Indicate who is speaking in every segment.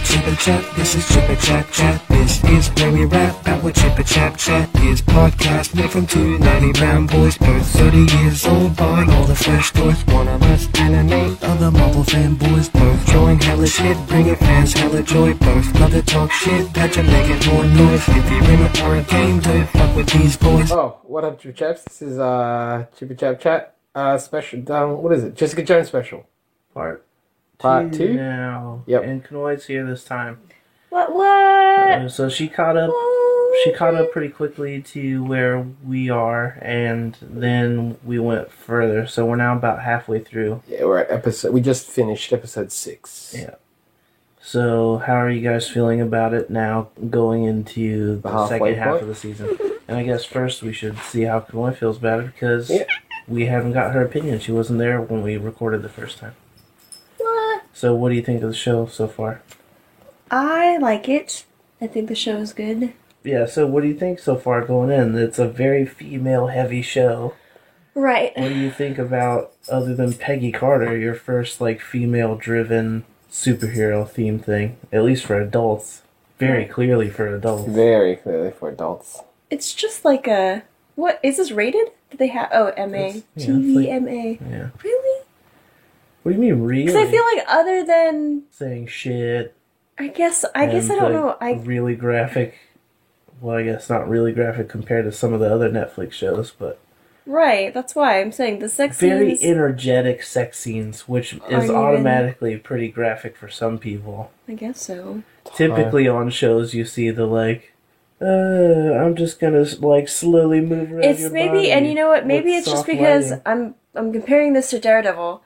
Speaker 1: Chippa Chat, this is Chippa Chat Chat. This is where we rap about what Chippa Chat Chat is. Podcast made from two nerdy brown boys, both 30 years old, buying all the fresh toys. One of us anime, other Marvel fanboys, both drawing hella shit, bringing fans hella joy. Both love to talk shit, that you make it more noise. If you're in a horror game, don't fuck with these boys.
Speaker 2: Oh, what up, Chippa Chaps? This is Chippa Chat Chat special. What is it? Jessica Jones special.
Speaker 3: Part
Speaker 2: two
Speaker 3: now.
Speaker 2: Yep.
Speaker 3: And Knoid's here this time.
Speaker 4: What?
Speaker 3: So she caught up. She caught up pretty quickly to where we are, and then we went further. So we're now about halfway through.
Speaker 2: Yeah, we're at episode. We just finished episode 6.
Speaker 3: Yeah. So how are you guys feeling about it now, going into the second half of the season? And I guess first we should see how Knoid feels about it, because we haven't got her opinion. She wasn't there when we recorded the first time.
Speaker 4: What?
Speaker 3: So what do you think of the show so far?
Speaker 4: I like it. I think the show is good.
Speaker 3: Yeah, so what do you think so far going in? It's a very female-heavy show.
Speaker 4: Right.
Speaker 3: What do you think about, other than Peggy Carter, your first, like, female-driven superhero theme thing? At least for adults. Very clearly for adults.
Speaker 2: Very clearly for adults.
Speaker 4: It's just like a... What? Is this rated? Did they have... Oh, MA. TV, MA.
Speaker 3: Yeah.
Speaker 4: Really?
Speaker 3: What do you mean, really?
Speaker 4: Because I feel like other than...
Speaker 3: Saying shit.
Speaker 4: I guess I don't know.
Speaker 3: Really graphic... Well, I guess not really graphic compared to some of the other Netflix shows, but...
Speaker 4: Right, that's why I'm saying the sex
Speaker 3: very
Speaker 4: scenes...
Speaker 3: energetic sex scenes, which is automatically pretty graphic for some people.
Speaker 4: I guess so.
Speaker 3: Typically on shows you see the, like... I'm just gonna, like, slowly move around
Speaker 4: It's
Speaker 3: your
Speaker 4: maybe,
Speaker 3: body
Speaker 4: and you know what, maybe
Speaker 3: with
Speaker 4: it's just
Speaker 3: soft
Speaker 4: because
Speaker 3: lighting.
Speaker 4: I'm comparing this to Daredevil,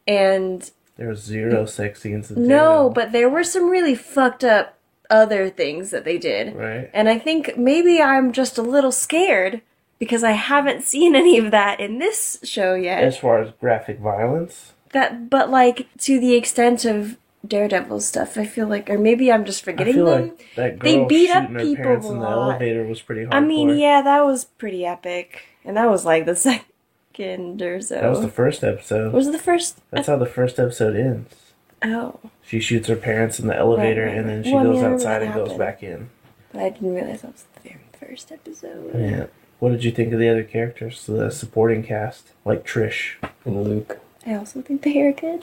Speaker 4: and...
Speaker 3: There's 0 sex scenes in
Speaker 4: No,
Speaker 3: Daredevil.
Speaker 4: but there were some really fucked up other things that they did.
Speaker 3: Right.
Speaker 4: And I think maybe I'm just a little scared because I haven't seen any of that in this show yet.
Speaker 3: As far as graphic violence?
Speaker 4: But like, to the extent of Daredevil stuff, I feel like, or maybe I'm just forgetting
Speaker 3: I feel
Speaker 4: them.
Speaker 3: like that girl
Speaker 4: They beat up
Speaker 3: shooting her
Speaker 4: people
Speaker 3: parents
Speaker 4: a
Speaker 3: in the
Speaker 4: lot.
Speaker 3: elevator was pretty hardcore.
Speaker 4: I mean, yeah, that was pretty epic. And that was like the second or so.
Speaker 3: That was the first episode.
Speaker 4: Was it the first?
Speaker 3: That's how the first episode ends.
Speaker 4: Oh.
Speaker 3: She shoots her parents in the elevator,
Speaker 4: Right.
Speaker 3: and then she
Speaker 4: Well, I
Speaker 3: goes
Speaker 4: mean, I remember
Speaker 3: outside
Speaker 4: that
Speaker 3: and goes
Speaker 4: happened.
Speaker 3: back in.
Speaker 4: But I didn't realize that was the very first episode.
Speaker 3: Yeah. What did you think of the other characters, the supporting cast, like Trish?
Speaker 2: And Luke.
Speaker 4: I also think they are good.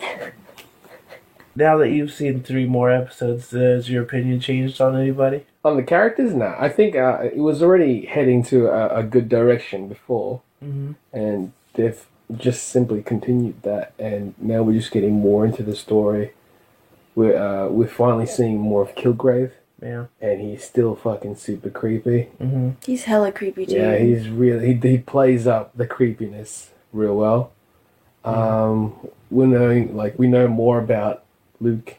Speaker 3: Now that you've seen 3 more episodes, has your opinion changed on anybody?
Speaker 2: On the characters, no. I think it was already heading to a good direction before.
Speaker 3: Mm-hmm.
Speaker 2: And they've just simply continued that. And now we're just getting more into the story. We're finally seeing more of Kilgrave.
Speaker 3: Yeah.
Speaker 2: And he's still fucking super creepy.
Speaker 3: Mm-hmm.
Speaker 4: He's hella creepy, too.
Speaker 2: Yeah, he's really... He plays up the creepiness real well. We know more about Luke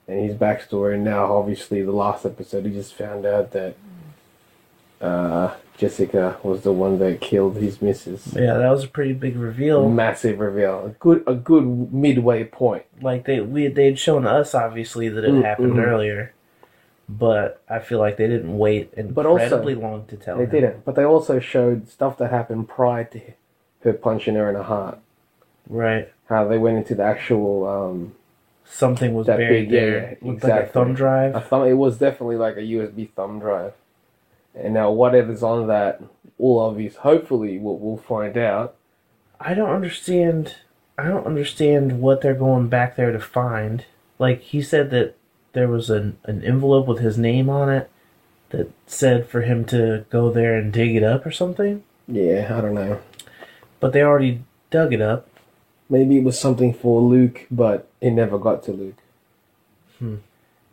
Speaker 2: and his backstory, and now obviously the last episode he just found out that Jessica was the one that killed his missus.
Speaker 3: Yeah, that was a pretty big reveal.
Speaker 2: Massive reveal. A good midway point.
Speaker 3: Like they'd shown us obviously that it happened earlier, but I feel like they didn't wait incredibly long to tell.
Speaker 2: They
Speaker 3: him.
Speaker 2: didn't, but they also showed stuff that happened prior to her punching her in the heart.
Speaker 3: Right.
Speaker 2: How they went into the actual
Speaker 3: something was
Speaker 2: that
Speaker 3: buried
Speaker 2: big,
Speaker 3: there.
Speaker 2: yeah,
Speaker 3: Looked like a thumb drive.
Speaker 2: It was definitely like a USB thumb drive. And now whatever's on that, all obvious. Hopefully, we'll find out.
Speaker 3: I don't understand what they're going back there to find. Like, he said that there was an envelope with his name on it that said for him to go there and dig it up or something.
Speaker 2: Yeah, I don't know.
Speaker 3: But they already dug it up.
Speaker 2: Maybe it was something for Luke, but it never got to Luke.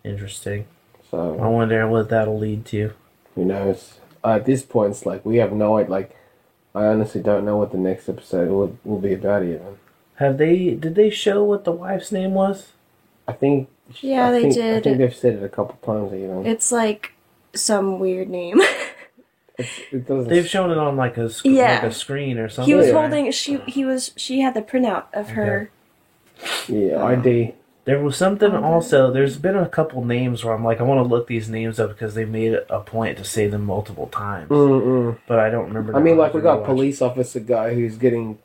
Speaker 3: Interesting.
Speaker 2: So
Speaker 3: I wonder what that'll lead to.
Speaker 2: who knows? At this point, it's like we have no idea. Like, I honestly don't know what the next episode will be about even.
Speaker 3: Did they show what the wife's name was?
Speaker 2: I think.
Speaker 4: Yeah, they did.
Speaker 2: I think they've said it a couple times even.
Speaker 4: It's like some weird name.
Speaker 2: It doesn't.
Speaker 3: They've shown it on like a screen or something.
Speaker 4: He was
Speaker 3: right?
Speaker 4: holding. She had the printout of her.
Speaker 2: Yeah, ID
Speaker 3: There was something also. There's been a couple names where I'm like, I want to look these names up because they made a point to say them multiple times. But I don't remember.
Speaker 2: I mean, like we got police officer guy who's getting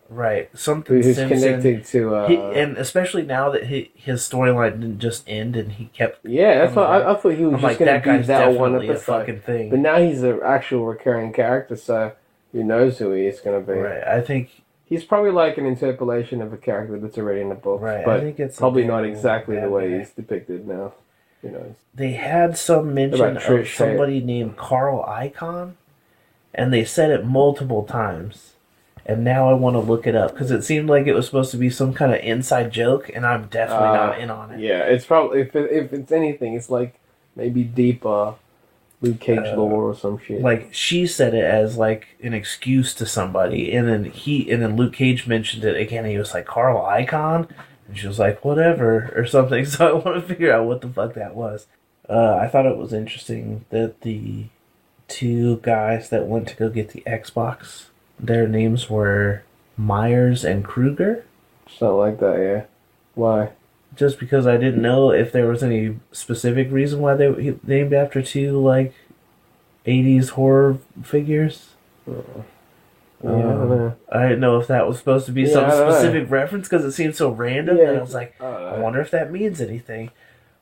Speaker 3: something
Speaker 2: who's
Speaker 3: Simpson.
Speaker 2: connected to,
Speaker 3: and especially now that his storyline didn't just end and he kept.
Speaker 2: Yeah, that's what I thought he was just going to be that one episode.
Speaker 3: A fucking thing.
Speaker 2: But now he's an actual recurring character, so who knows who he is going to be?
Speaker 3: Right, I think.
Speaker 2: He's probably like an interpolation of a character that's already in the book,
Speaker 3: right?
Speaker 2: But
Speaker 3: I think it's
Speaker 2: probably not exactly the way he's depicted now. You know,
Speaker 3: they had some mention of somebody named Carl Icahn, and they said it multiple times. And now I want to look it up because it seemed like it was supposed to be some kind of inside joke, and I'm definitely not in on it.
Speaker 2: Yeah, it's probably if it's anything, it's like maybe deeper. Luke Cage lore or some shit.
Speaker 3: Like she said it as like an excuse to somebody, and then Luke Cage mentioned it again. And he was like Carl Icahn, and she was like whatever or something. So I want to figure out what the fuck that was. I thought it was interesting that the two guys that went to go get the Xbox, their names were Myers and Kruger.
Speaker 2: Something like that, yeah. Why?
Speaker 3: Just because I didn't know if there was any specific reason why they were named after two, like, 80s horror figures.
Speaker 2: Yeah, I don't know.
Speaker 3: I didn't know if that was supposed to be some specific reference because it seemed so random that I was like, I wonder if that means anything.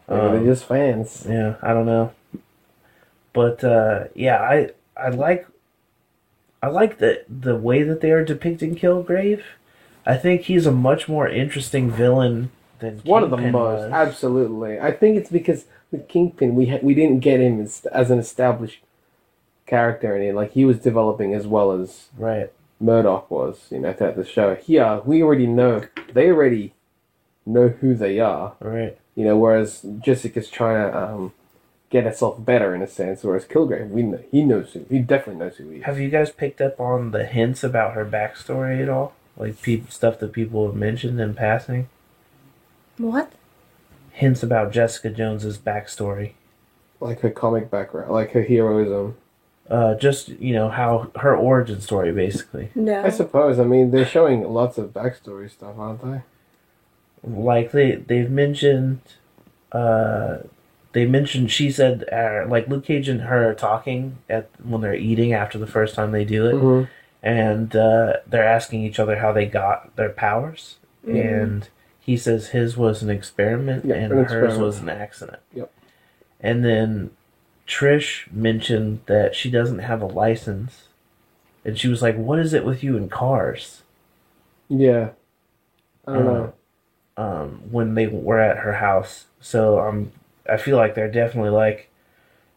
Speaker 2: They're just fans.
Speaker 3: Yeah, I don't know. But, I like the way that they are depicting Kilgrave. I think he's a much more interesting villain than Kingpin
Speaker 2: one of the most, absolutely. I think it's because with Kingpin, we didn't get him as an established character, and like he was developing as well as Murdoch was, throughout the show. Here, we already know they already know who they are,
Speaker 3: right?
Speaker 2: Whereas Jessica's trying to get herself better in a sense, whereas Kilgrave, he definitely knows who he is.
Speaker 3: Have you guys picked up on the hints about her backstory at all? Like stuff that people have mentioned in passing?
Speaker 4: What?
Speaker 3: Hints about Jessica Jones's backstory.
Speaker 2: Like her comic background, like her heroism.
Speaker 3: Just, how her origin story, basically.
Speaker 4: No.
Speaker 2: I suppose. I mean, they're showing lots of backstory stuff, aren't they?
Speaker 3: Like, they've mentioned... she said, like, Luke Cage and her are talking when they're eating after the first time they do it.
Speaker 2: Mm-hmm.
Speaker 3: And they're asking each other how they got their powers. Mm-hmm. And he says his was an experiment and hers was an accident.
Speaker 2: Yep.
Speaker 3: And then Trish mentioned that she doesn't have a license. And she was like, what is it with you in cars?
Speaker 2: Yeah. I don't know.
Speaker 3: When they were at her house. So I feel like they're definitely like,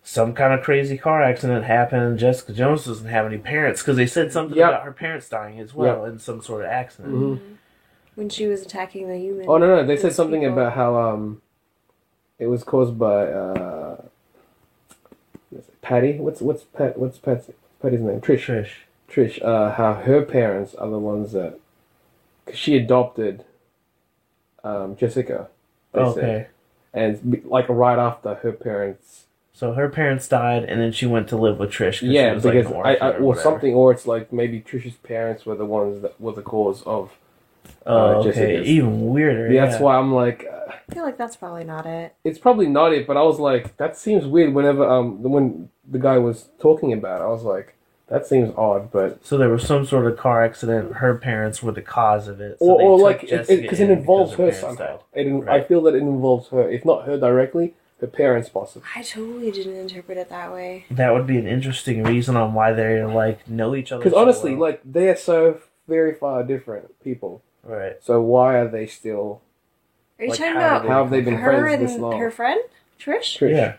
Speaker 3: some kind of crazy car accident happened and Jessica Jones doesn't have any parents. Because they said something about her parents dying as well in some sort of accident.
Speaker 2: Mm-hmm.
Speaker 4: When she was attacking the human.
Speaker 2: Oh, no. They said something about how it was caused by Patty. What's Patty's name? Trish. How her parents are the ones that... Because she adopted Jessica.
Speaker 3: Okay.
Speaker 2: Said. And like right after her parents...
Speaker 3: So her parents died, and then she went to live with Trish.
Speaker 2: Yeah,
Speaker 3: she was
Speaker 2: because
Speaker 3: like
Speaker 2: or it's like maybe Trish's parents were the ones that were the cause of.
Speaker 3: Okay,
Speaker 2: Jessica's.
Speaker 3: Even weirder.
Speaker 2: Yeah, that's why I'm like.
Speaker 4: I feel like that's probably not it.
Speaker 2: It's probably not it, but I was like, that seems weird. Whenever when the guy was talking about it, I was like, that seems odd. But
Speaker 3: so there was some sort of car accident. Her parents were the cause of it.
Speaker 2: So or like because it involves her somehow. I feel that it involves her, if not her directly. Her parents, possibly.
Speaker 4: I totally didn't interpret it that way.
Speaker 3: That would be an interesting reason on why they like know each other.
Speaker 2: Because honestly, like they are so very far different people.
Speaker 3: Right.
Speaker 2: So why are they still?
Speaker 4: Are you talking about
Speaker 2: how have they been
Speaker 4: her
Speaker 2: friends
Speaker 4: and
Speaker 2: this long?
Speaker 4: her friend Trish?
Speaker 3: Yeah.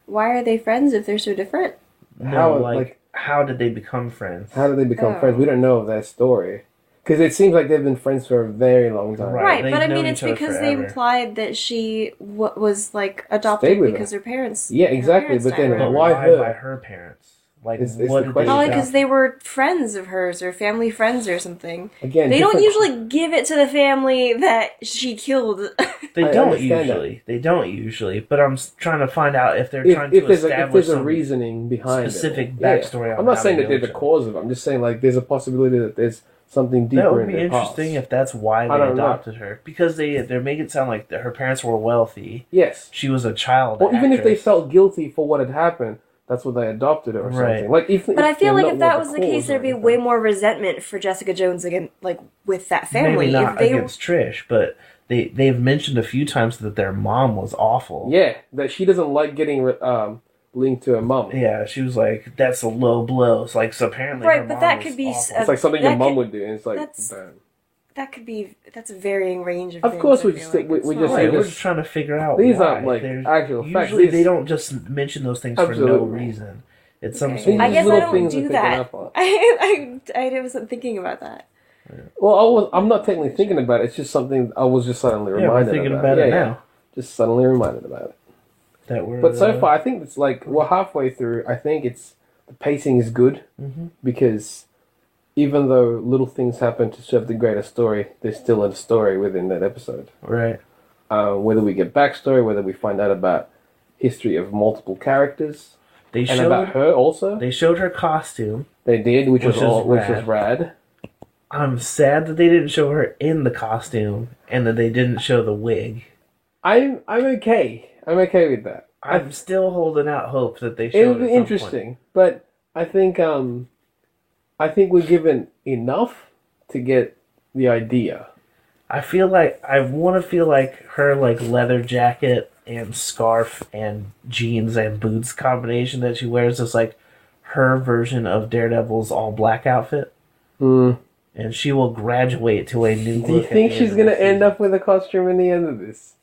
Speaker 4: Why are they friends if they're so different?
Speaker 3: How did they become friends?
Speaker 2: How did they become friends? We don't know of that story. Because it seems like they've been friends for a very long time.
Speaker 4: Right, but I mean, it's because they implied that she was like adopted because her parents.
Speaker 2: Yeah, exactly. But then why
Speaker 3: her? By her parents. Like, what did they
Speaker 4: probably because they were friends of hers or family friends or something.
Speaker 2: Again,
Speaker 4: they don't usually give it to the family that she killed.
Speaker 3: They don't usually. But I'm trying to find out if they're trying to establish
Speaker 2: if there's a reasoning behind
Speaker 3: specific
Speaker 2: it.
Speaker 3: backstory.
Speaker 2: I'm not saying that they're the cause of it. I'm just saying like there's a possibility that there's something deeper.
Speaker 3: That would
Speaker 2: in
Speaker 3: be
Speaker 2: their
Speaker 3: interesting
Speaker 2: past.
Speaker 3: if that's why
Speaker 2: I
Speaker 3: they
Speaker 2: don't know.
Speaker 3: adopted her. Because they make it sound like that her parents were wealthy.
Speaker 2: Yes.
Speaker 3: She was a child
Speaker 2: Or even if they
Speaker 3: actress.
Speaker 2: felt guilty for what had happened, that's what they adopted her or
Speaker 3: Right.
Speaker 2: something. Like,
Speaker 4: But I feel
Speaker 2: they're
Speaker 4: like if
Speaker 2: not
Speaker 4: that
Speaker 2: what
Speaker 4: was the case,
Speaker 2: cause
Speaker 4: there'd be
Speaker 2: or
Speaker 4: way
Speaker 2: anything.
Speaker 4: more resentment for Jessica Jones again, like with that family.
Speaker 3: Maybe not
Speaker 4: if they
Speaker 3: against Trish, but they've mentioned a few times that their mom was awful.
Speaker 2: Yeah, that she doesn't like getting linked to her mum.
Speaker 3: Yeah, she was like, that's a low blow. It's like, so apparently
Speaker 4: Right,
Speaker 3: her
Speaker 4: but
Speaker 3: mom
Speaker 4: that
Speaker 3: was
Speaker 4: could be
Speaker 3: awful.
Speaker 2: It's like something
Speaker 4: that
Speaker 2: your mum
Speaker 4: could-
Speaker 2: would do, and it's like,
Speaker 4: that's-
Speaker 2: damn.
Speaker 4: that's a varying range of
Speaker 2: Of
Speaker 4: things.
Speaker 2: course
Speaker 4: I
Speaker 2: we
Speaker 4: feel
Speaker 2: just-
Speaker 4: like.
Speaker 2: we
Speaker 4: It's
Speaker 2: just
Speaker 4: not-
Speaker 2: say
Speaker 3: Right, we're
Speaker 2: this-
Speaker 3: just trying to figure out
Speaker 2: These
Speaker 3: why.
Speaker 2: aren't, like,
Speaker 3: There's-
Speaker 2: actual facts.
Speaker 3: Usually
Speaker 2: These-
Speaker 3: they don't just mention those things for no
Speaker 2: Absolutely.
Speaker 3: reason. It's some
Speaker 4: Okay.
Speaker 3: sort
Speaker 4: I
Speaker 3: of...
Speaker 4: guess I
Speaker 2: little
Speaker 4: don't
Speaker 2: things
Speaker 4: do
Speaker 2: we're
Speaker 4: that.
Speaker 2: picking up on.
Speaker 4: I wasn't thinking about that.
Speaker 2: Well, I'm not technically thinking about it. It's just something I was just suddenly
Speaker 3: Yeah, we're
Speaker 2: reminded
Speaker 3: thinking
Speaker 2: about.
Speaker 3: about it now.
Speaker 2: Just suddenly reminded about it.
Speaker 3: That we're,
Speaker 2: But so far, I think it's like we're halfway through. I think the pacing is good because even though little things happen to serve the greater story, there's still a story within that episode.
Speaker 3: Right.
Speaker 2: Whether we get backstory, whether we find out about history of multiple characters,
Speaker 3: They
Speaker 2: and about
Speaker 3: showed,
Speaker 2: her also,
Speaker 3: they showed her costume.
Speaker 2: they did, which was
Speaker 3: rad.
Speaker 2: rad.
Speaker 3: I'm sad that they didn't show her in the costume and that they didn't show the wig.
Speaker 2: I'm okay. I'm okay with that.
Speaker 3: I'm still holding out hope that they
Speaker 2: It
Speaker 3: show
Speaker 2: would be interesting, but I think we're given enough to get the idea.
Speaker 3: I feel like I want to feel like her like leather jacket and scarf and jeans and boots combination that she wears is like her version of Daredevil's all black outfit, and she will graduate to a new.
Speaker 2: Do you think she's gonna end up with a costume in the end of this?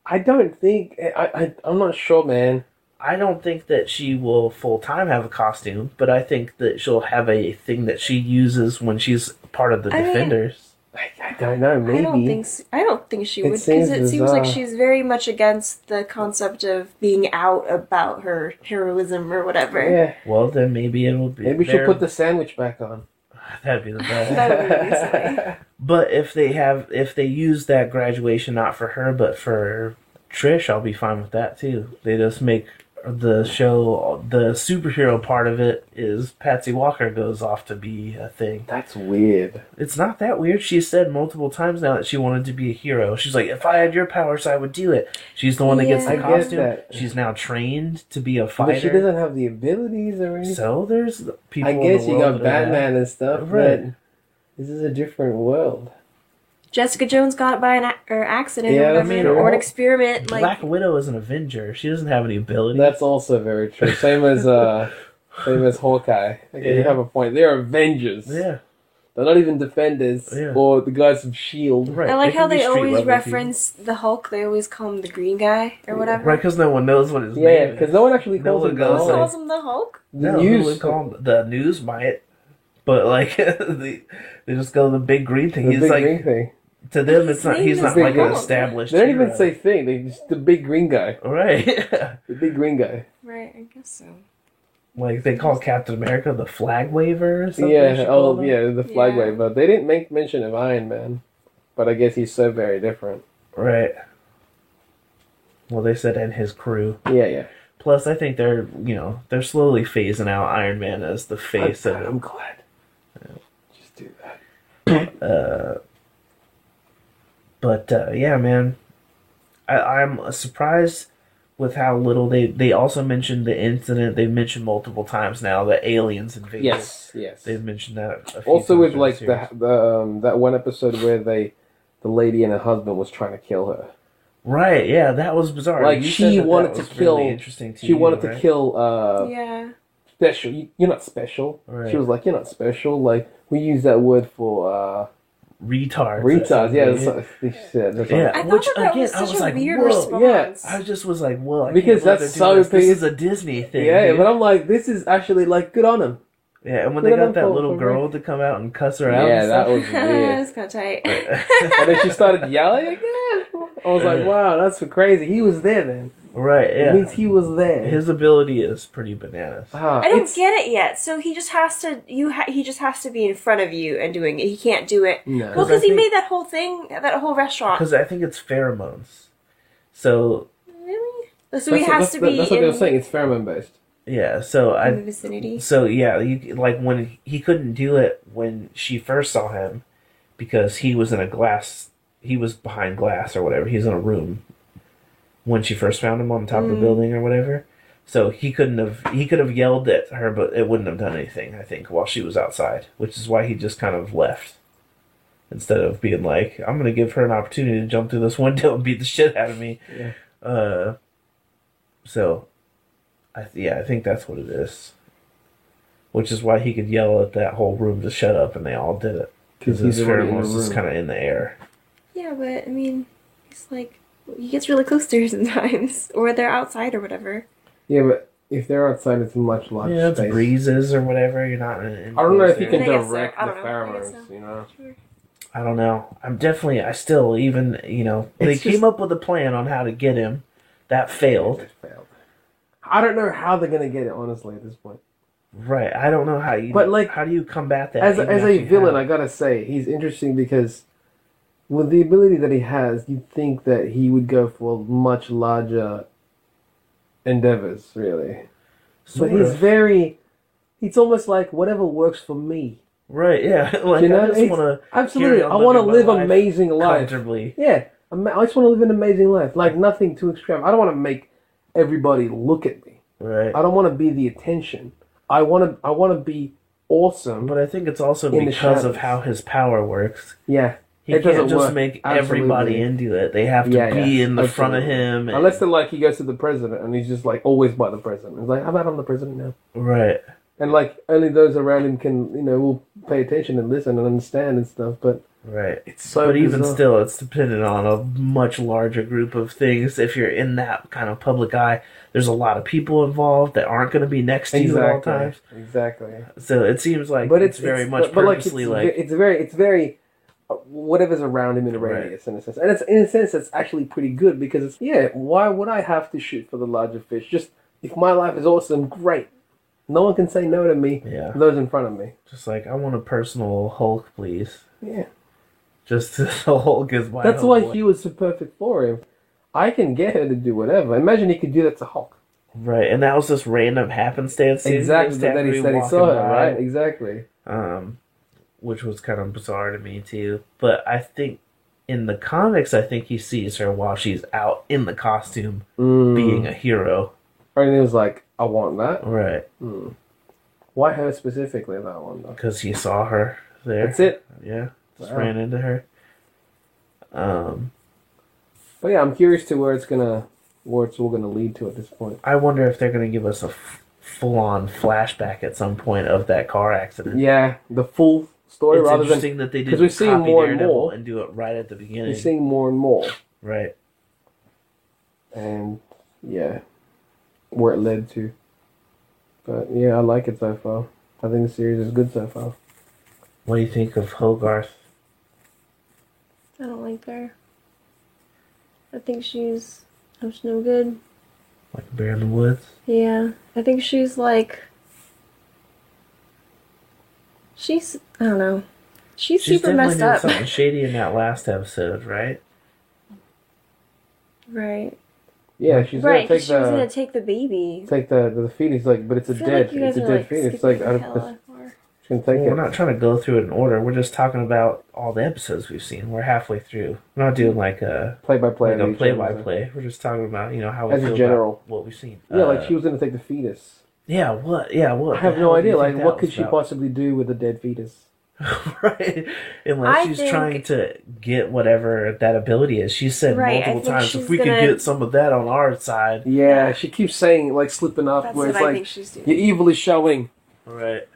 Speaker 2: I don't think. I'm not sure, man.
Speaker 3: I don't think that she will full time have a costume, but I think that she'll have a thing that she uses when she's part of the
Speaker 4: I mean,
Speaker 3: Defenders.
Speaker 2: I don't know. Maybe.
Speaker 4: I don't think she
Speaker 2: It
Speaker 4: would because
Speaker 2: seems
Speaker 4: it seems like
Speaker 2: bizarre.
Speaker 4: she's very much against the concept of being out about her heroism or whatever.
Speaker 2: Yeah.
Speaker 3: Well, then maybe it'll be.
Speaker 2: Maybe she'll put the sandwich back on.
Speaker 3: That'd be the best.
Speaker 4: That would be really silly.
Speaker 3: But if they use that graduation not for her but for Trish, I'll be fine with that too. They just make the show, the superhero part of it is Patsy Walker goes off to be a thing.
Speaker 2: That's weird.
Speaker 3: It's not that weird. She said multiple times now that she wanted to be a hero. She's like, if I had your powers, I would do it. She's the one that gets
Speaker 4: Yeah.
Speaker 3: the
Speaker 2: I get
Speaker 3: costume.
Speaker 2: that.
Speaker 3: She's now trained to be a
Speaker 2: But
Speaker 3: fighter.
Speaker 2: she doesn't have the abilities or anything.
Speaker 3: So there's people.
Speaker 2: I
Speaker 3: in
Speaker 2: guess
Speaker 3: the
Speaker 2: you
Speaker 3: world
Speaker 2: got
Speaker 3: that are
Speaker 2: Batman and stuff,
Speaker 3: Right.
Speaker 2: but this is a different world.
Speaker 4: Jessica Jones got by an accident
Speaker 2: Yeah,
Speaker 4: or
Speaker 2: that's
Speaker 4: whatever,
Speaker 2: true.
Speaker 4: or an experiment. Like
Speaker 3: Black Widow is an Avenger. She doesn't have any abilities.
Speaker 2: That's also very true. Same as Hawkeye. Okay, you
Speaker 3: Yeah.
Speaker 2: have a point. They're Avengers.
Speaker 3: yeah.
Speaker 2: They're not even Defenders
Speaker 3: Yeah.
Speaker 2: or the guys from Shield.
Speaker 3: Right.
Speaker 4: I like
Speaker 3: can
Speaker 4: how
Speaker 3: be
Speaker 4: they
Speaker 3: street
Speaker 4: always
Speaker 3: level
Speaker 4: reference the Hulk. They always call him the green guy or whatever.
Speaker 3: Right, because no one knows what his
Speaker 2: Yeah,
Speaker 3: name is.
Speaker 2: because no one actually
Speaker 3: No
Speaker 2: calls
Speaker 3: one
Speaker 2: him
Speaker 3: goes
Speaker 2: the
Speaker 4: Who
Speaker 3: like-
Speaker 2: Hulk.
Speaker 4: calls him the Hulk?
Speaker 2: The
Speaker 3: No,
Speaker 2: news.
Speaker 3: who would call him? The news might, but like they just go the big green thing.
Speaker 2: The
Speaker 3: He's
Speaker 2: big
Speaker 3: like
Speaker 2: green thing.
Speaker 3: to them,
Speaker 4: His
Speaker 3: it's not.
Speaker 4: name
Speaker 3: He's
Speaker 4: is
Speaker 3: not
Speaker 2: Big
Speaker 3: like an
Speaker 2: Hulk.
Speaker 3: established.
Speaker 2: They don't even
Speaker 3: hero.
Speaker 2: say thing. They just the big green guy.
Speaker 3: right.
Speaker 2: The big green guy.
Speaker 4: Right, I guess so.
Speaker 3: Like they call Captain America the flag waver or something.
Speaker 2: Yeah.
Speaker 3: she called
Speaker 2: Oh,
Speaker 3: him.
Speaker 2: yeah. The flag
Speaker 4: Yeah.
Speaker 2: wave. But they didn't make mention of Iron Man. But I guess he's so very different.
Speaker 3: Right. Well, they said and his crew.
Speaker 2: Yeah, yeah.
Speaker 3: Plus, I think they're they're slowly phasing out Iron Man as the face of
Speaker 2: I'm
Speaker 3: it.
Speaker 2: glad. Just do that.
Speaker 3: But yeah, man, I'm surprised with how little they also mentioned the incident. They've mentioned multiple times now that aliens invaded.
Speaker 2: Yes, yes.
Speaker 3: They've mentioned that. A few
Speaker 2: Also,
Speaker 3: times
Speaker 2: with
Speaker 3: during
Speaker 2: like
Speaker 3: series.
Speaker 2: that one episode where the lady and her husband was trying to kill her.
Speaker 3: Right, yeah, that was bizarre.
Speaker 2: Like
Speaker 3: You
Speaker 2: she
Speaker 3: said that
Speaker 2: wanted
Speaker 3: that
Speaker 2: to
Speaker 3: was
Speaker 2: kill.
Speaker 3: really interesting to
Speaker 2: She
Speaker 3: you,
Speaker 2: wanted
Speaker 3: right?
Speaker 2: to kill.
Speaker 4: Yeah.
Speaker 2: Special. You're not special.
Speaker 3: Right.
Speaker 2: She was like, "You're not special." Like we use that word for
Speaker 3: Retards.
Speaker 2: retards. Yeah, that's
Speaker 3: yeah.
Speaker 2: what she said. That's
Speaker 3: Yeah.
Speaker 2: what-
Speaker 4: I thought
Speaker 3: Which,
Speaker 4: that
Speaker 3: again,
Speaker 4: was
Speaker 3: I
Speaker 4: such
Speaker 3: was
Speaker 4: a
Speaker 3: like,
Speaker 4: weird
Speaker 3: whoa,
Speaker 4: response.
Speaker 3: I just was like, well, I
Speaker 2: Because
Speaker 3: can't believe
Speaker 2: that's
Speaker 3: they're doing
Speaker 2: so
Speaker 3: this. This
Speaker 2: big-
Speaker 3: is a Disney thing.
Speaker 2: yeah,
Speaker 3: dude.
Speaker 2: but I'm like, this is actually like good on him.
Speaker 3: Yeah, and when
Speaker 2: Good
Speaker 3: they
Speaker 2: on
Speaker 3: got
Speaker 2: him
Speaker 3: that
Speaker 2: for-
Speaker 3: little
Speaker 2: for
Speaker 3: girl
Speaker 2: Rick.
Speaker 3: to come out and cuss her out.
Speaker 2: Yeah,
Speaker 3: and
Speaker 2: that
Speaker 3: stuff.
Speaker 2: was weird.
Speaker 4: That's kind of tight.
Speaker 2: And then she started yelling again. I was like, wow, that's so crazy. He was there then.
Speaker 3: Right,
Speaker 2: It
Speaker 3: yeah.
Speaker 2: means he was there.
Speaker 3: His ability is pretty bananas.
Speaker 4: I don't get it yet. So he just has to. He just has to be in front of you and doing it. He can't do it.
Speaker 2: No.
Speaker 4: Well,
Speaker 3: 'Cause I
Speaker 4: because he
Speaker 3: think-
Speaker 4: made that whole thing, that whole restaurant.
Speaker 3: Because I think it's pheromones. So,
Speaker 4: Really? So he has to be.
Speaker 2: That's what they
Speaker 4: in,
Speaker 2: were saying. It's pheromone based.
Speaker 3: Yeah, so
Speaker 4: in the vicinity.
Speaker 3: So yeah, like when he couldn't do it when she first saw him because he was he was behind glass or whatever. He was in a room when she first found him on top of the building or whatever. So he could have yelled at her, but it wouldn't have done anything, I think, while she was outside, which is why he just kind of left. Instead of being like, I'm going to give her an opportunity to jump through this window and beat the shit out of me.
Speaker 2: Yeah.
Speaker 3: So, I think that's what it is. Which is why he could yell at that whole room to shut up, and they all did it. Because his pheromones is kind of in the air.
Speaker 4: Yeah, but, I mean, he's like, he gets really close to her sometimes. Or they're outside or whatever.
Speaker 2: Yeah, but if they're outside, it's a much larger
Speaker 3: yeah,
Speaker 2: space.
Speaker 3: It's breezes or whatever. You're not in
Speaker 2: I don't know if you can
Speaker 4: I guess so.
Speaker 2: direct
Speaker 4: I
Speaker 2: the
Speaker 4: don't know. I guess
Speaker 2: pheromones,
Speaker 4: so.
Speaker 2: you know?
Speaker 4: Sure.
Speaker 3: I don't know. I still, even, they came up with a plan on how to get him. That failed.
Speaker 2: It failed. I don't know how they're going to get it, honestly, at this point.
Speaker 3: Right. I don't know how you,
Speaker 2: but like,
Speaker 3: how do you combat that?
Speaker 2: As a villain, I gotta say, he's interesting because with the ability that he has, you'd think that he would go for much larger endeavors, really. But it's almost like whatever works for me.
Speaker 3: Right, yeah. Like,
Speaker 2: you know,
Speaker 3: I just want to...
Speaker 2: Absolutely. I want to live an amazing life.
Speaker 3: Comfortably.
Speaker 2: Yeah. I just want to live an amazing life. Like, nothing too extreme. I don't want to make everybody look at me.
Speaker 3: Right.
Speaker 2: I don't want to be the attention. I want to be awesome.
Speaker 3: But I think it's also because of how his power works.
Speaker 2: Yeah.
Speaker 3: He can't just make everybody into it. They have to be in the front of him.
Speaker 2: Unless they're like, he goes to the president and he's just like always by the president. It's like, how about I'm the president now?
Speaker 3: Right.
Speaker 2: And like, only those around him can, will pay attention and listen and understand and stuff. But
Speaker 3: right.
Speaker 2: It's so
Speaker 3: But
Speaker 2: bizarre.
Speaker 3: even still, it's dependent on a much larger group of things. If you're in that kind of public eye, there's a lot of people involved that aren't going to be next to you at all times.
Speaker 2: Exactly.
Speaker 3: So it seems like it's very much purposely
Speaker 2: it's very whatever's around him in a radius, in a sense. And it's in a sense it's actually pretty good because why would I have to shoot for the larger fish? Just if my life is awesome, great. No one can say no to me.
Speaker 3: Yeah.
Speaker 2: Those in front of me.
Speaker 3: Just like, I want a personal Hulk, please.
Speaker 2: Yeah.
Speaker 3: Just the Hulk is my
Speaker 2: That's why he was so perfect for him. I can get her to do whatever. Imagine he could do that to Hulk.
Speaker 3: Right, and that was just random happenstance.
Speaker 2: Exactly, that he said he saw her, right? Exactly.
Speaker 3: Which was kind of bizarre to me, too. But I think in the comics, I think he sees her while she's out in the costume being a hero.
Speaker 2: And he was like, I want that.
Speaker 3: Right.
Speaker 2: Why her specifically, that one, though?
Speaker 3: Because he saw her there.
Speaker 2: That's it?
Speaker 3: Yeah, just ran into her.
Speaker 2: But yeah, I'm curious to where it's all gonna lead to at this point.
Speaker 3: I wonder if they're gonna give us a full-on flashback at some point of that car accident.
Speaker 2: Yeah, the full story
Speaker 3: it's
Speaker 2: rather
Speaker 3: interesting
Speaker 2: than
Speaker 3: that they
Speaker 2: because
Speaker 3: didn't
Speaker 2: we're seeing
Speaker 3: copy
Speaker 2: more
Speaker 3: Daredevil
Speaker 2: and more
Speaker 3: and do it right at the beginning.
Speaker 2: We're seeing more and more,
Speaker 3: Right.
Speaker 2: and where it led to. But yeah, I like it so far. I think the series is good so far.
Speaker 3: What do you think of Hogarth?
Speaker 4: I don't like her. I think she's no good.
Speaker 3: Like a bear in the woods?
Speaker 4: Yeah. I think she's like... I don't know. She's super messed
Speaker 3: doing
Speaker 4: up.
Speaker 3: Something shady in that last episode, right?
Speaker 4: Right.
Speaker 2: Yeah, she's
Speaker 4: right,
Speaker 2: gonna take
Speaker 4: she was gonna take the baby.
Speaker 2: Take the fetus, like, but it's a dead fetus. It's like she's gonna take it.
Speaker 3: We're not trying to go through it in order. We're just talking about all the episodes we've seen. We're halfway through. We're not doing like a
Speaker 2: play-by-play.
Speaker 3: Like a play-by-play. We're just talking about how we
Speaker 2: as
Speaker 3: feel
Speaker 2: a general
Speaker 3: about what we've seen.
Speaker 2: Yeah, like she was gonna take the fetus.
Speaker 3: Yeah. What? Yeah. What?
Speaker 2: I have no idea. Like, what could she possibly do with a dead fetus?
Speaker 3: Right. Unless she's trying to get whatever that ability is. She said multiple times, if we could get some of that on our side.
Speaker 2: Yeah, she keeps saying, like, slipping up.
Speaker 4: That's
Speaker 2: where
Speaker 4: what
Speaker 2: it's
Speaker 4: I
Speaker 2: like,
Speaker 4: think she's doing.
Speaker 2: your evil is showing.
Speaker 3: Right.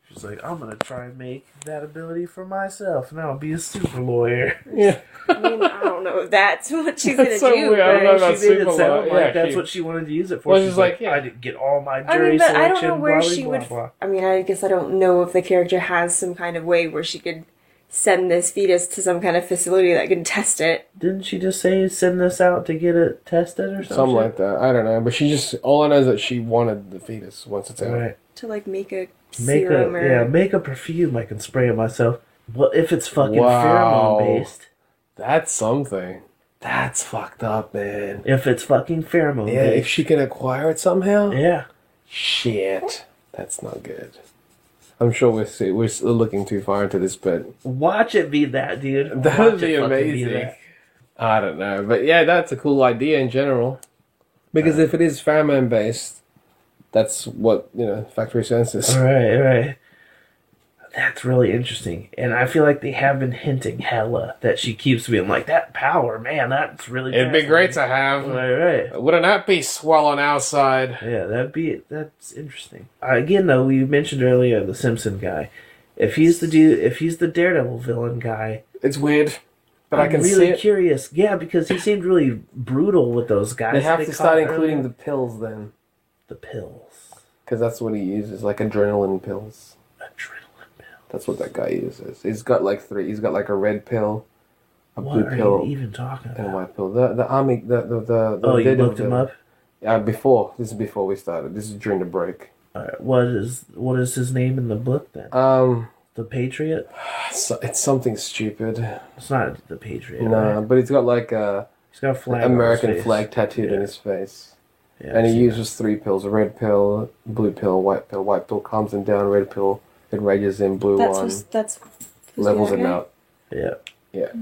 Speaker 3: She's like, I'm going to try and make that ability for myself, and I'll be a super lawyer.
Speaker 2: Yeah.
Speaker 4: I mean, I don't know if that's what she's going to
Speaker 2: so
Speaker 4: do.
Speaker 2: Weird. I don't know about
Speaker 3: she made it
Speaker 2: super
Speaker 3: sound
Speaker 2: law.
Speaker 3: like that's what she wanted to use it for.
Speaker 2: Well,
Speaker 3: she's like,
Speaker 2: yeah.
Speaker 3: I didn't get all my jury
Speaker 4: but
Speaker 3: selection,
Speaker 4: I don't know where
Speaker 3: blah,
Speaker 4: she
Speaker 3: blah,
Speaker 4: would...
Speaker 3: blah.
Speaker 4: I mean, I guess I don't know if the character has some kind of way where she could send this fetus to some kind of facility that can test it.
Speaker 3: Didn't she just say send this out to get it tested or something?
Speaker 2: Something like that. I don't know. But she just... All I know is that she wanted the fetus once it's out.
Speaker 3: Right.
Speaker 4: To, like, make a serum
Speaker 3: make a perfume I can spray it myself. Well, if it's fucking pheromone-based.
Speaker 2: That's something. That's fucked up, man.
Speaker 3: If it's fucking pheromone-based.
Speaker 2: Yeah, if she can acquire it somehow.
Speaker 3: Yeah.
Speaker 2: Shit. That's not good. I'm sure we're still looking too far into this, but
Speaker 3: Watch it be that, dude.
Speaker 2: that
Speaker 3: Watch
Speaker 2: would be
Speaker 3: it fucking
Speaker 2: amazing.
Speaker 3: that.
Speaker 2: I don't know, but yeah, that's a cool idea in general. Because if it is famine based, that's what Factory Senses.
Speaker 3: Right. That's really interesting. And I feel like they have been hinting hella that she keeps being like, that power, man, that's really
Speaker 2: It'd be great to have.
Speaker 3: Right.
Speaker 2: Wouldn't that be swell on our side?
Speaker 3: Yeah, that's interesting. Again, though, we mentioned earlier the Simpson guy. If he's the Daredevil villain guy,
Speaker 2: It's weird, but
Speaker 3: I'm
Speaker 2: I can
Speaker 3: really
Speaker 2: see it.
Speaker 3: curious. Yeah, because he seemed really brutal with those guys.
Speaker 2: They have to start
Speaker 3: caught
Speaker 2: including
Speaker 3: earlier.
Speaker 2: the pills then,
Speaker 3: the pills.
Speaker 2: because that's what he uses, like adrenaline pills.
Speaker 3: Adrenaline pills.
Speaker 2: That's what that guy uses. He's got like 3. He's got like a red pill, a
Speaker 3: What
Speaker 2: blue
Speaker 3: are
Speaker 2: pill,
Speaker 3: you even talking
Speaker 2: and a
Speaker 3: about?
Speaker 2: white pill. The army, the
Speaker 3: Oh, you
Speaker 2: Daredevil
Speaker 3: looked him
Speaker 2: villain.
Speaker 3: up?
Speaker 2: Before. This is before we started. This is during the break.
Speaker 3: Alright, what is his name in the book then? The Patriot?
Speaker 2: It's something stupid.
Speaker 3: It's not the Patriot.
Speaker 2: Nah,
Speaker 3: Right?
Speaker 2: but he's got like a
Speaker 3: He's got a flag. on
Speaker 2: American
Speaker 3: his face.
Speaker 2: flag tattooed
Speaker 3: Yeah.
Speaker 2: in his face.
Speaker 3: Yeah,
Speaker 2: And
Speaker 3: I've
Speaker 2: he
Speaker 3: seen
Speaker 2: uses 3 pills: a red pill, blue pill, white pill. White pill calms him down. Red pill enrages him. Blue
Speaker 4: That's
Speaker 2: one
Speaker 4: that's
Speaker 2: levels him out.
Speaker 3: that. Yeah.
Speaker 2: Yeah,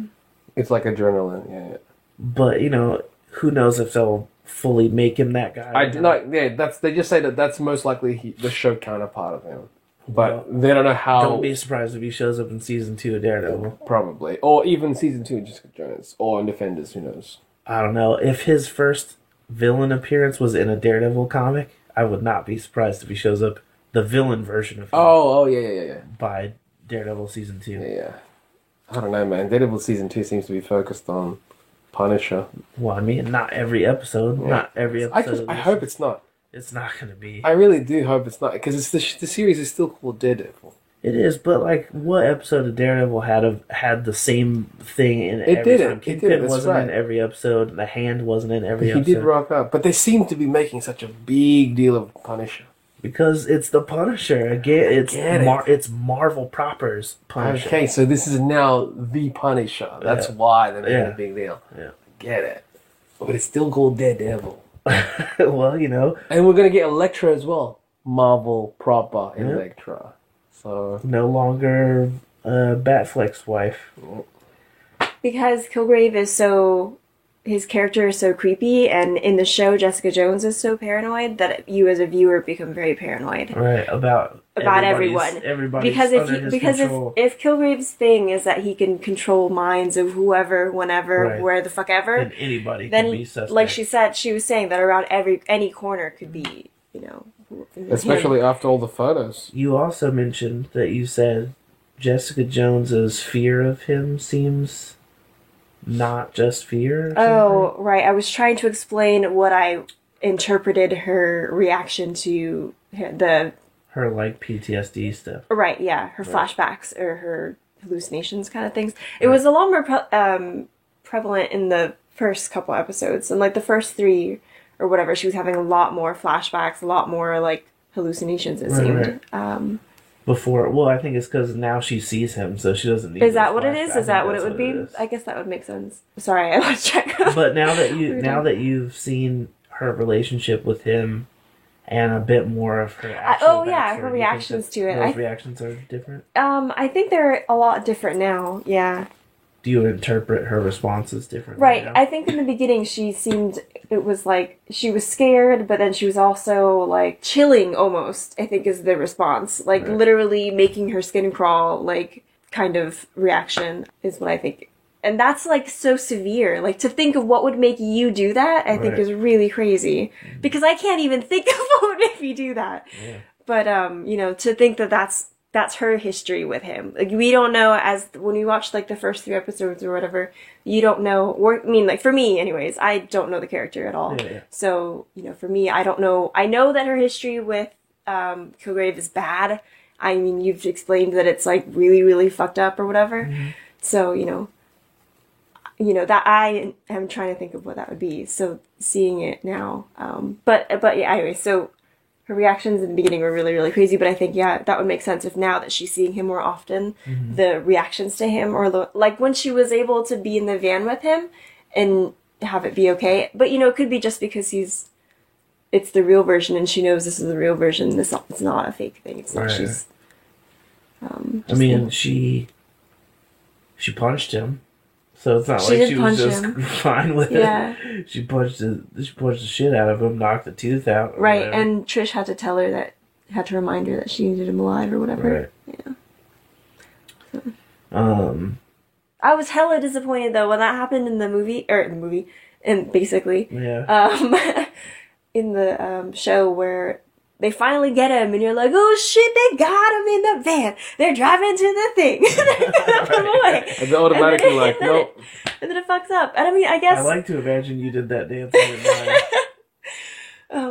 Speaker 2: it's like adrenaline. Yeah.
Speaker 3: But, who knows if they'll fully make him that guy.
Speaker 2: I do not. Yeah, they just say that's most likely the show counterpart of him, but they don't know how.
Speaker 3: Don't be surprised if he shows up in season 2 of Daredevil.
Speaker 2: Probably, or even season 2 of Jessica Jones, or in Defenders. Who knows?
Speaker 3: I don't know. If his first villain appearance was in a Daredevil comic, I would not be surprised if he shows up the villain version of him
Speaker 2: Oh, yeah.
Speaker 3: by Daredevil season 2.
Speaker 2: Yeah. I don't know, man. Daredevil season 2 seems to be focused on Punisher.
Speaker 3: Well, I mean, not every episode.
Speaker 2: Yeah.
Speaker 3: Not every episode.
Speaker 2: I hope it's not.
Speaker 3: It's not going to be.
Speaker 2: I really do hope it's not, because it's the series is still called Daredevil.
Speaker 3: It is, but like, what episode of Daredevil had the same thing in
Speaker 2: It
Speaker 3: every
Speaker 2: didn't.
Speaker 3: time?
Speaker 2: It
Speaker 3: Kingpin
Speaker 2: didn't, that's
Speaker 3: wasn't
Speaker 2: right.
Speaker 3: in every episode. The Hand wasn't in every
Speaker 2: He
Speaker 3: episode.
Speaker 2: did rock up, but they seem to be making such a big deal of Punisher.
Speaker 3: Because it's the Punisher. Again,
Speaker 2: get it.
Speaker 3: it's Marvel proper's Punisher.
Speaker 2: Okay, so this is now the Punisher. That's
Speaker 3: Yeah.
Speaker 2: why they're making
Speaker 3: Yeah.
Speaker 2: a big deal.
Speaker 3: Yeah.
Speaker 2: Get it. But it's still called Daredevil.
Speaker 3: Well,
Speaker 2: And we're going to get Elektra as well. Marvel proper
Speaker 3: Yeah.
Speaker 2: Elektra. So,
Speaker 3: no longer Batfleck's wife.
Speaker 4: because Kilgrave is his character is so creepy, and in the show Jessica Jones is so paranoid that you as a viewer become very paranoid
Speaker 3: Right, about
Speaker 4: everyone.
Speaker 3: Everybody's
Speaker 4: Because
Speaker 3: under his control.
Speaker 4: if Kilgrave's thing is that he can control minds of whoever, whenever,
Speaker 3: Right.
Speaker 4: where the fuck ever,
Speaker 3: And anybody
Speaker 4: then
Speaker 3: can be suspect.
Speaker 4: like she was saying that around any corner could be him.
Speaker 2: especially after all the photos.
Speaker 3: You also mentioned that you said Jessica Jones's fear of him seems not just fear. Or
Speaker 4: Oh, right. I was trying to explain what I interpreted her reaction to
Speaker 3: her like PTSD stuff.
Speaker 4: right, yeah, her flashbacks or her hallucinations kind of things. It was a lot more prevalent in the first couple episodes, and like the first 3 or whatever, she was having a lot more flashbacks, a lot more like hallucinations. It seemed.
Speaker 3: Right. Before, well, I think it's because now she sees him, so she doesn't need.
Speaker 4: Is that
Speaker 3: those
Speaker 4: what it
Speaker 3: flashbacks.
Speaker 4: is?
Speaker 3: I
Speaker 4: Is that
Speaker 3: think
Speaker 4: what it
Speaker 3: that's
Speaker 4: would be?
Speaker 3: is.
Speaker 4: I guess that would make sense. Sorry, I lost track.
Speaker 3: But now that you've seen her relationship with him and a bit more of her actual
Speaker 4: oh, yeah,
Speaker 3: backstory,
Speaker 4: her
Speaker 3: do you think
Speaker 4: reactions
Speaker 3: that
Speaker 4: to it.
Speaker 3: Those reactions are different.
Speaker 4: I think they're a lot different now. Yeah.
Speaker 3: Do you interpret her responses differently?
Speaker 4: Right.
Speaker 3: now?
Speaker 4: I think in the beginning it was like she was scared, but then she was also like chilling almost, I think is the response. Like
Speaker 3: Right.
Speaker 4: literally making her skin crawl, like kind of reaction is what I think. And that's like so severe. Like to think of what would make you do that, I think
Speaker 3: Right.
Speaker 4: is really crazy. Because I can't even think of what would make me do that.
Speaker 3: Yeah.
Speaker 4: But to think that that's her history with him. Like we don't know, as when we watch like the first 3 episodes or whatever, you don't know, or I mean like for me anyways, I don't know the character at all.
Speaker 3: Yeah.
Speaker 4: So, for me, I don't know. I know that her history with Kilgrave is bad. I mean, you've explained that it's like really, really fucked up or whatever.
Speaker 3: Mm-hmm.
Speaker 4: So, that I am trying to think of what that would be. So seeing it now, but yeah, anyway, so her reactions in the beginning were really, really crazy, but I think, yeah, that would make sense if now that she's seeing him more often, the reactions to him, or like when she was able to be in the van with him and have it be okay. But, it could be just because he's it's the real version, and she knows this is the real version. It's not a fake thing. It's not.
Speaker 3: Right.
Speaker 4: She's.
Speaker 3: I mean, she punched him, so it's not
Speaker 4: She
Speaker 3: like
Speaker 4: did
Speaker 3: she was
Speaker 4: punch
Speaker 3: just
Speaker 4: him.
Speaker 3: fine with
Speaker 4: Yeah.
Speaker 3: it. She punched the shit out of him, knocked the tooth out. or
Speaker 4: Right,
Speaker 3: whatever.
Speaker 4: and Trish had to remind her that she needed him alive or whatever.
Speaker 3: Right.
Speaker 4: Yeah.
Speaker 3: I
Speaker 4: I was hella disappointed though when that happened in the movie, and basically,
Speaker 3: yeah.
Speaker 4: in the show where they finally get him, and you're like, oh shit, they got him in the van. They're driving to the thing. They're gonna put him away.
Speaker 2: And they're automatically like, nope.
Speaker 4: And then it fucks up. And I mean, I guess.
Speaker 3: I like to imagine you did that dance in your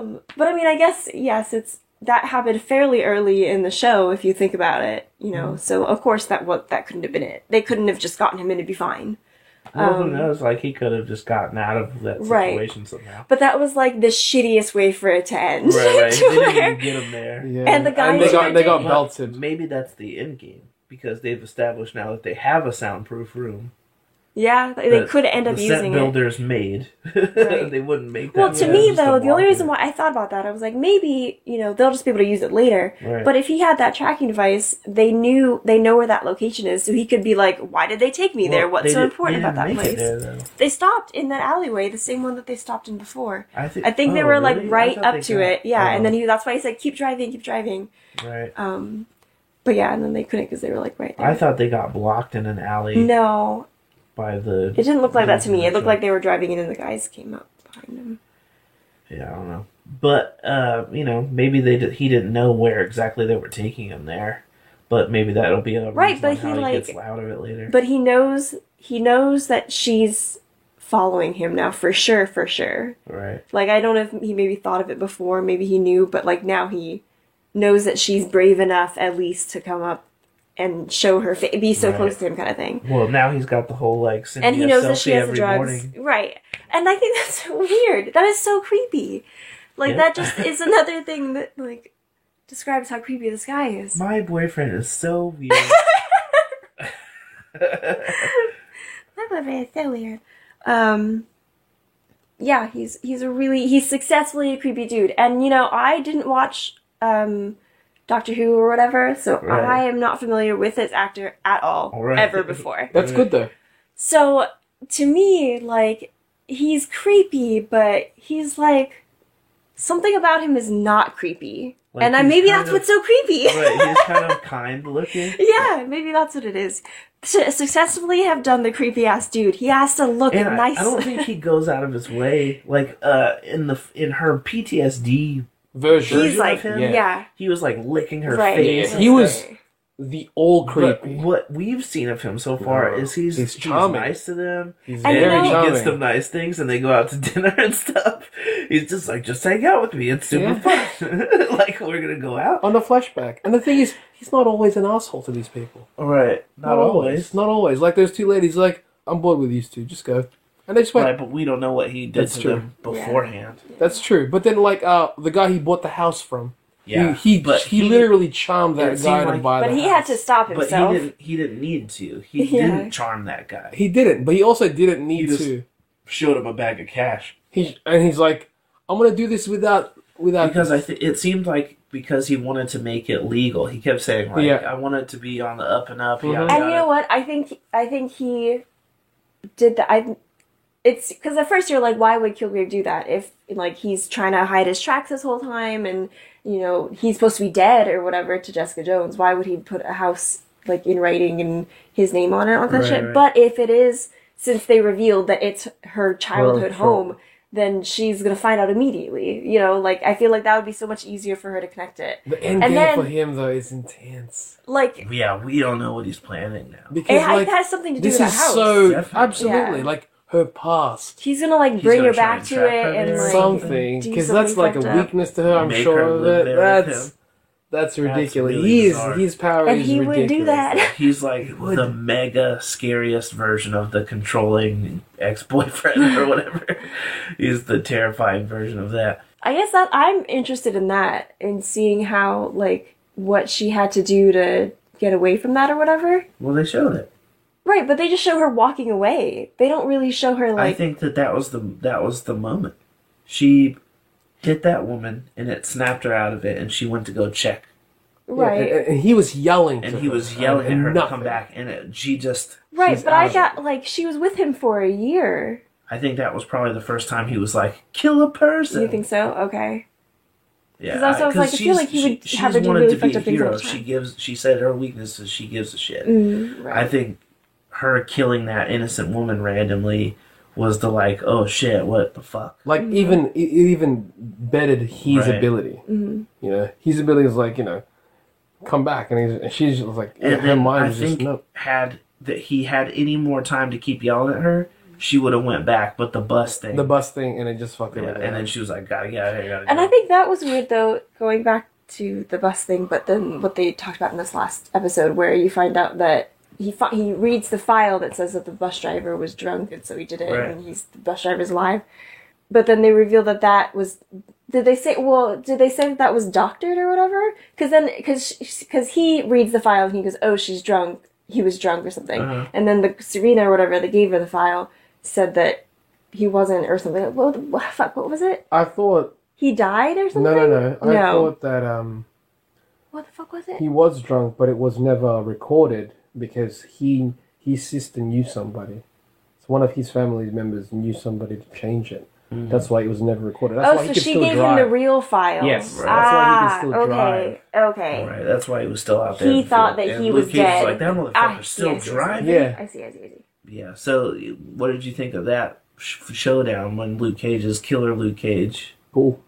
Speaker 3: mind.
Speaker 4: But I mean, I guess yes, that happened fairly early in the show if you think about it, you know. So of course that couldn't have been it. They couldn't have just gotten him in to be fine.
Speaker 3: Well, who knows? Like, he could have just gotten out of that situation somehow.
Speaker 4: But that was like the shittiest way for it to end.
Speaker 3: Right.
Speaker 4: To
Speaker 3: They didn't
Speaker 4: where-
Speaker 3: even get him there.
Speaker 2: Yeah.
Speaker 4: And the guys
Speaker 2: they got
Speaker 4: were
Speaker 2: belted.
Speaker 3: Maybe that's the end game, because they've established now that they have a soundproof room.
Speaker 4: Yeah, they
Speaker 3: that
Speaker 4: could end up
Speaker 3: the
Speaker 4: using
Speaker 3: set
Speaker 4: it.
Speaker 3: builders made.
Speaker 4: Right.
Speaker 3: They wouldn't make that.
Speaker 4: Well, to
Speaker 3: Yeah,
Speaker 4: me
Speaker 3: just a
Speaker 4: though, the only
Speaker 3: walk-in.
Speaker 4: reason why I thought about that, I was like, maybe, you know, they'll just be able to use it later.
Speaker 3: Right.
Speaker 4: But if he had that tracking device, they know where that location is, so he could be like, why did they take me there?
Speaker 3: Well,
Speaker 4: What's so
Speaker 3: they
Speaker 4: important
Speaker 3: didn't
Speaker 4: about that
Speaker 3: make
Speaker 4: place?
Speaker 3: it there, though.
Speaker 4: They stopped in that alleyway, the same one that they stopped in before.
Speaker 3: I think
Speaker 4: they
Speaker 3: oh,
Speaker 4: were
Speaker 3: really?
Speaker 4: like
Speaker 3: I
Speaker 4: right
Speaker 3: thought
Speaker 4: up
Speaker 3: they
Speaker 4: to
Speaker 3: got-
Speaker 4: it. Yeah,
Speaker 3: oh,
Speaker 4: and then that's why he said, keep driving.
Speaker 3: right.
Speaker 4: But yeah, and then they couldn't because they were like right there.
Speaker 3: I thought they got blocked in an alley
Speaker 4: No,
Speaker 3: by the.
Speaker 4: it didn't look like that to me. It looked like they were driving in and the guys came up behind them.
Speaker 3: Yeah, I don't know. But you know, maybe he didn't know where exactly they were taking him there. But maybe that'll be a
Speaker 4: Right,
Speaker 3: reason
Speaker 4: but
Speaker 3: on
Speaker 4: he,
Speaker 3: how
Speaker 4: like-
Speaker 3: he gets out of it later.
Speaker 4: But he knows that she's following him now for sure.
Speaker 3: Right.
Speaker 4: Like, I don't know if he maybe thought of it before, maybe he knew, but like now he knows that she's brave enough at least to come up and show her be so
Speaker 3: Right.
Speaker 4: close to him kind of thing.
Speaker 3: Well, now he's got the whole like send
Speaker 4: And
Speaker 3: me
Speaker 4: he
Speaker 3: a
Speaker 4: knows that
Speaker 3: selfie
Speaker 4: she has the
Speaker 3: every
Speaker 4: drugs.
Speaker 3: morning.
Speaker 4: Right. And I think that's so weird. That is so creepy. Like,
Speaker 3: Yeah.
Speaker 4: that just is another thing that, like, describes how creepy this guy is.
Speaker 3: My boyfriend is so weird.
Speaker 4: My boyfriend is so weird. Yeah, he's successfully a creepy dude. And, you know, I didn't watch, Doctor Who or whatever, so
Speaker 3: Right.
Speaker 4: I am not familiar with this actor at all,
Speaker 3: Right.
Speaker 4: ever before.
Speaker 2: That's good though.
Speaker 4: So, to me, like, he's creepy, but he's like, something about him is not creepy.
Speaker 3: Like,
Speaker 4: and
Speaker 3: he's
Speaker 4: maybe
Speaker 3: kind
Speaker 4: that's
Speaker 3: of-
Speaker 4: what's so creepy.
Speaker 3: Right, he's kind of kind looking.
Speaker 4: Yeah, maybe that's what it is. To successfully have done the creepy ass dude, he has to look
Speaker 3: And
Speaker 4: nice.
Speaker 3: I don't think he goes out of his way. Like in her PTSD
Speaker 2: Version.
Speaker 4: he's like,
Speaker 3: of him?
Speaker 4: yeah,
Speaker 3: he was like licking her
Speaker 4: right.
Speaker 3: face.
Speaker 2: He was the all
Speaker 3: But
Speaker 2: creepy.
Speaker 3: what we've seen of him so far
Speaker 2: No,
Speaker 3: is he's
Speaker 2: charming.
Speaker 3: nice to them.
Speaker 2: He's
Speaker 4: And you
Speaker 2: very
Speaker 4: know-
Speaker 3: He
Speaker 2: charming.
Speaker 3: gets them nice things, and they go out to dinner and stuff. He's just like, just hang out with me. It's super fun. Like, we're gonna go out.
Speaker 2: On the flashback. And the thing is, he's not always an asshole to these people.
Speaker 3: Right. Not always.
Speaker 2: Not always. Like those two ladies, like, I'm bored with these two, just go. And they just went.
Speaker 3: Right, but we don't know what he did
Speaker 2: That's
Speaker 3: to
Speaker 2: true.
Speaker 3: them beforehand.
Speaker 2: That's true. But then, like, the guy he bought the house from,
Speaker 3: Yeah.
Speaker 2: he
Speaker 3: but
Speaker 2: literally charmed
Speaker 3: it
Speaker 2: that
Speaker 3: seemed
Speaker 2: guy to
Speaker 3: like-
Speaker 2: buy the
Speaker 4: But he
Speaker 2: house.
Speaker 4: had to stop
Speaker 3: But
Speaker 4: himself.
Speaker 3: he didn't need to. He
Speaker 4: Yeah.
Speaker 3: didn't charm that guy.
Speaker 2: He didn't, but he also didn't need
Speaker 3: just-
Speaker 2: to.
Speaker 3: Showed him a bag of cash.
Speaker 2: He's like, I'm gonna do this without.
Speaker 3: Because it seemed like because he wanted to make it legal, he kept saying like,
Speaker 2: Yeah.
Speaker 3: "I want it to be on the up and up."
Speaker 2: Mhm.
Speaker 3: Yada,
Speaker 4: And
Speaker 3: yada.
Speaker 4: you know what? I think he did that. It's because at first you're like, why would Kilgrave do that if like he's trying to hide his tracks this whole time, and you know he's supposed to be dead or whatever to Jessica Jones? Why would he put a house like in writing and his name on it, all that
Speaker 3: Right,
Speaker 4: shit?
Speaker 3: right.
Speaker 4: But if it is, since they revealed that it's her childhood
Speaker 2: Her
Speaker 4: home, then she's gonna find out immediately. You know, like I feel like that would be so much easier for her to connect it.
Speaker 2: The end
Speaker 4: And
Speaker 2: game
Speaker 4: then-
Speaker 2: for him though is intense
Speaker 4: Like
Speaker 3: Yeah, we don't know what he's planning now.
Speaker 2: because
Speaker 4: it
Speaker 2: like
Speaker 4: has something to do
Speaker 2: this
Speaker 4: with
Speaker 2: is
Speaker 4: that house.
Speaker 2: so
Speaker 3: Definitely.
Speaker 2: absolutely
Speaker 4: Yeah.
Speaker 2: like her past
Speaker 4: He's gonna like
Speaker 3: He's
Speaker 4: bring
Speaker 3: gonna
Speaker 4: her
Speaker 3: try
Speaker 4: back
Speaker 3: and
Speaker 4: to
Speaker 3: trap
Speaker 4: it
Speaker 3: her
Speaker 4: and
Speaker 3: there.
Speaker 4: like
Speaker 2: something
Speaker 4: do
Speaker 2: because that's
Speaker 4: something
Speaker 2: like a
Speaker 4: fucked up.
Speaker 2: weakness to her. I'm
Speaker 3: Make
Speaker 2: sure
Speaker 3: her
Speaker 2: of
Speaker 3: live
Speaker 2: it.
Speaker 3: there with
Speaker 2: That's
Speaker 3: him.
Speaker 2: that's ridiculous.
Speaker 3: really
Speaker 2: He is
Speaker 3: bizarre.
Speaker 2: his power
Speaker 4: And
Speaker 2: is
Speaker 4: he would
Speaker 2: ridiculous.
Speaker 4: do that.
Speaker 3: He's like
Speaker 2: would.
Speaker 3: the mega scariest version of the controlling ex-boyfriend or whatever. He's the terrifying version of that.
Speaker 4: I guess that I'm interested in that and seeing how like what she had to do to get away from that or whatever.
Speaker 3: Well, they showed it.
Speaker 4: Right, but they just show her walking away. They don't really show her
Speaker 3: I
Speaker 4: like
Speaker 3: think that was the moment. She hit that woman, and it snapped her out of it, and she went to go check.
Speaker 4: Right.
Speaker 2: Yeah, and he was yelling to
Speaker 3: And
Speaker 2: her.
Speaker 3: he was yelling at her to
Speaker 2: nothing.
Speaker 3: come back, and she just...
Speaker 4: Right,
Speaker 2: She's
Speaker 4: but
Speaker 2: out
Speaker 4: I
Speaker 2: of
Speaker 4: got, like, she was with him for a year.
Speaker 3: I think that was probably the first time he was like, kill a person.
Speaker 4: You think so? Okay.
Speaker 3: Yeah,
Speaker 4: 'Cause also I was like, I feel like he would have her do
Speaker 3: wanted
Speaker 4: really
Speaker 3: to be
Speaker 4: fucked
Speaker 3: a
Speaker 4: up things all
Speaker 3: hero.
Speaker 4: the time.
Speaker 3: She said her weakness is she gives a shit.
Speaker 4: Right.
Speaker 3: I think her killing that innocent woman randomly was the like, oh shit, what the fuck?
Speaker 2: Like, even it even bettered his
Speaker 3: Right.
Speaker 2: ability. You know, his ability is like, you know, come back, and she's just like,
Speaker 3: And
Speaker 2: her
Speaker 3: then
Speaker 2: mind
Speaker 3: I
Speaker 2: was just
Speaker 3: think
Speaker 2: no.
Speaker 3: had that he had any more time to keep yelling at her, she would have went back. But the bus thing,
Speaker 2: The bus thing, and it just fucked
Speaker 3: yeah,
Speaker 2: everything
Speaker 3: and then
Speaker 2: up.
Speaker 3: she was like, gotta get out of here, gotta
Speaker 4: And
Speaker 3: go.
Speaker 4: I think that was weird, though, going back to the bus thing, but then what they talked about in this last episode, where you find out that he reads the file that says that the bus driver was drunk, and so he did it,
Speaker 3: Right.
Speaker 4: and the bus driver's alive. But then they reveal that was... Did they say that was doctored or whatever? Because he reads the file and he goes, oh, she's drunk. He was drunk or something.
Speaker 3: Uh-huh.
Speaker 4: And then the Serena or whatever that gave her the file said that he wasn't or something. What was it?
Speaker 2: I thought
Speaker 4: He died or something?
Speaker 2: no. I
Speaker 4: No.
Speaker 2: thought that
Speaker 4: What the fuck was it?
Speaker 2: he was drunk, but it was never recorded because his sister knew somebody. So one of his family members knew somebody to change it. That's why it was never recorded. That's why he
Speaker 4: so
Speaker 2: could
Speaker 4: she
Speaker 2: still
Speaker 4: gave
Speaker 2: drive.
Speaker 4: him the real file.
Speaker 2: Yes,
Speaker 3: Right.
Speaker 2: that's why he can still drive.
Speaker 4: Okay.
Speaker 3: Right, that's why he was still out there.
Speaker 4: He
Speaker 3: in the
Speaker 4: thought
Speaker 3: field.
Speaker 4: that
Speaker 3: And
Speaker 4: he
Speaker 3: Luke
Speaker 4: was
Speaker 3: Cage
Speaker 4: dead.
Speaker 3: like, that motherfucker's still
Speaker 4: yes.
Speaker 3: driving.
Speaker 2: Yeah.
Speaker 4: I see.
Speaker 3: Yeah. So, what did you think of that showdown when Luke Cage is Killer Luke Cage
Speaker 2: Cool.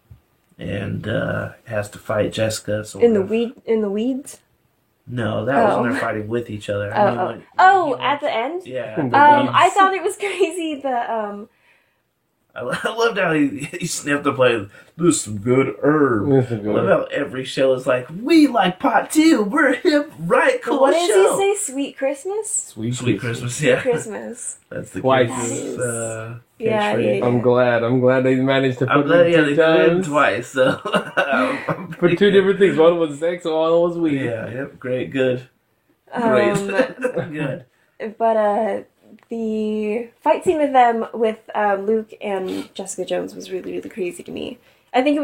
Speaker 3: and has to fight Jessica? Sort
Speaker 4: In
Speaker 3: of.
Speaker 4: the weeds?
Speaker 3: No, that was
Speaker 4: Oh.
Speaker 3: when they're fighting with each other.
Speaker 4: At the end?
Speaker 3: Yeah.
Speaker 2: In the
Speaker 4: I thought it was crazy
Speaker 3: I loved how he sniffed the plate. This is some good herb.
Speaker 2: This is
Speaker 3: I
Speaker 2: good.
Speaker 3: love how every show is like, we like pot too. We're hip, right? Cool
Speaker 4: what does
Speaker 3: show.
Speaker 4: he say? Sweet Christmas?
Speaker 3: Sweet Christmas, yeah.
Speaker 4: Christmas.
Speaker 3: That's the
Speaker 2: Twice.
Speaker 3: Cage's,
Speaker 4: Yeah,
Speaker 3: catchphrase.
Speaker 4: yeah.
Speaker 2: I'm glad they managed to
Speaker 3: I'm
Speaker 2: put
Speaker 3: glad,
Speaker 2: it
Speaker 3: yeah,
Speaker 2: two
Speaker 3: they did it
Speaker 2: times.
Speaker 3: twice. So I'm
Speaker 2: For
Speaker 3: pretty
Speaker 2: two
Speaker 3: good.
Speaker 2: different things. One was sex, and one was weed.
Speaker 3: Yeah, yep, great, good. Great. Good.
Speaker 4: But the fight scene with them, with Luke and Jessica Jones, was really, really crazy to me. I think it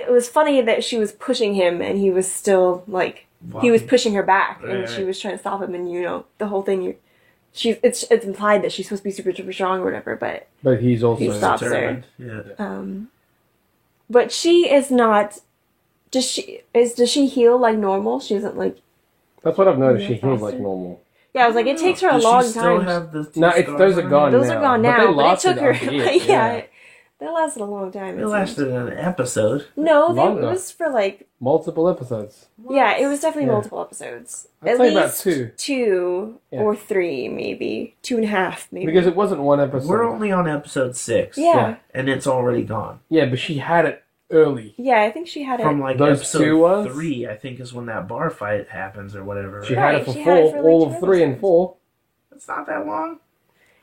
Speaker 4: was funny that she was pushing him and he was still, like, he was pushing her back and
Speaker 3: Right.
Speaker 4: she was trying to stop him, and, you know, the whole thing, it's implied that she's supposed to be super, super strong or whatever, but
Speaker 2: But he's also
Speaker 4: He stopped there.
Speaker 3: Determined, Yeah.
Speaker 4: but she is not, does she heal like normal? She isn't like,
Speaker 2: That's what I've noticed. She
Speaker 4: Yeah,
Speaker 2: heals like
Speaker 4: faster.
Speaker 2: normal.
Speaker 4: yeah, I was like, it takes her a
Speaker 3: Does
Speaker 4: long
Speaker 3: she still
Speaker 4: time.
Speaker 3: have the
Speaker 2: No,
Speaker 3: scars
Speaker 2: those are
Speaker 3: on
Speaker 2: gone
Speaker 3: her?
Speaker 4: Those
Speaker 2: now.
Speaker 4: are gone
Speaker 2: But
Speaker 4: now,
Speaker 2: they
Speaker 4: but it
Speaker 2: lasted
Speaker 4: took her,
Speaker 2: a bit,
Speaker 4: yeah, they lasted a long time.
Speaker 3: It
Speaker 4: seems.
Speaker 3: lasted an episode.
Speaker 4: No, it
Speaker 2: Longer.
Speaker 4: was for like,
Speaker 2: Multiple episodes.
Speaker 4: yeah, it was definitely
Speaker 2: Yeah.
Speaker 4: multiple episodes.
Speaker 2: I'd
Speaker 4: At
Speaker 2: say
Speaker 4: least
Speaker 2: about two. Yeah.
Speaker 4: or three, maybe 2.5, maybe.
Speaker 2: Because it wasn't one episode.
Speaker 3: We're only on episode 6.
Speaker 4: yeah,
Speaker 3: And it's already gone.
Speaker 2: Yeah, but she had it early.
Speaker 4: yeah, I think she had it.
Speaker 3: From like
Speaker 2: Those
Speaker 3: episode
Speaker 2: two ones?
Speaker 3: 3, I think, is when that bar fight happens or whatever.
Speaker 2: She
Speaker 3: right?
Speaker 2: had it for
Speaker 4: she
Speaker 2: four,
Speaker 4: had it for, like,
Speaker 2: all
Speaker 4: 2
Speaker 2: of 3 and
Speaker 4: episodes.
Speaker 2: 4.
Speaker 3: It's not that long.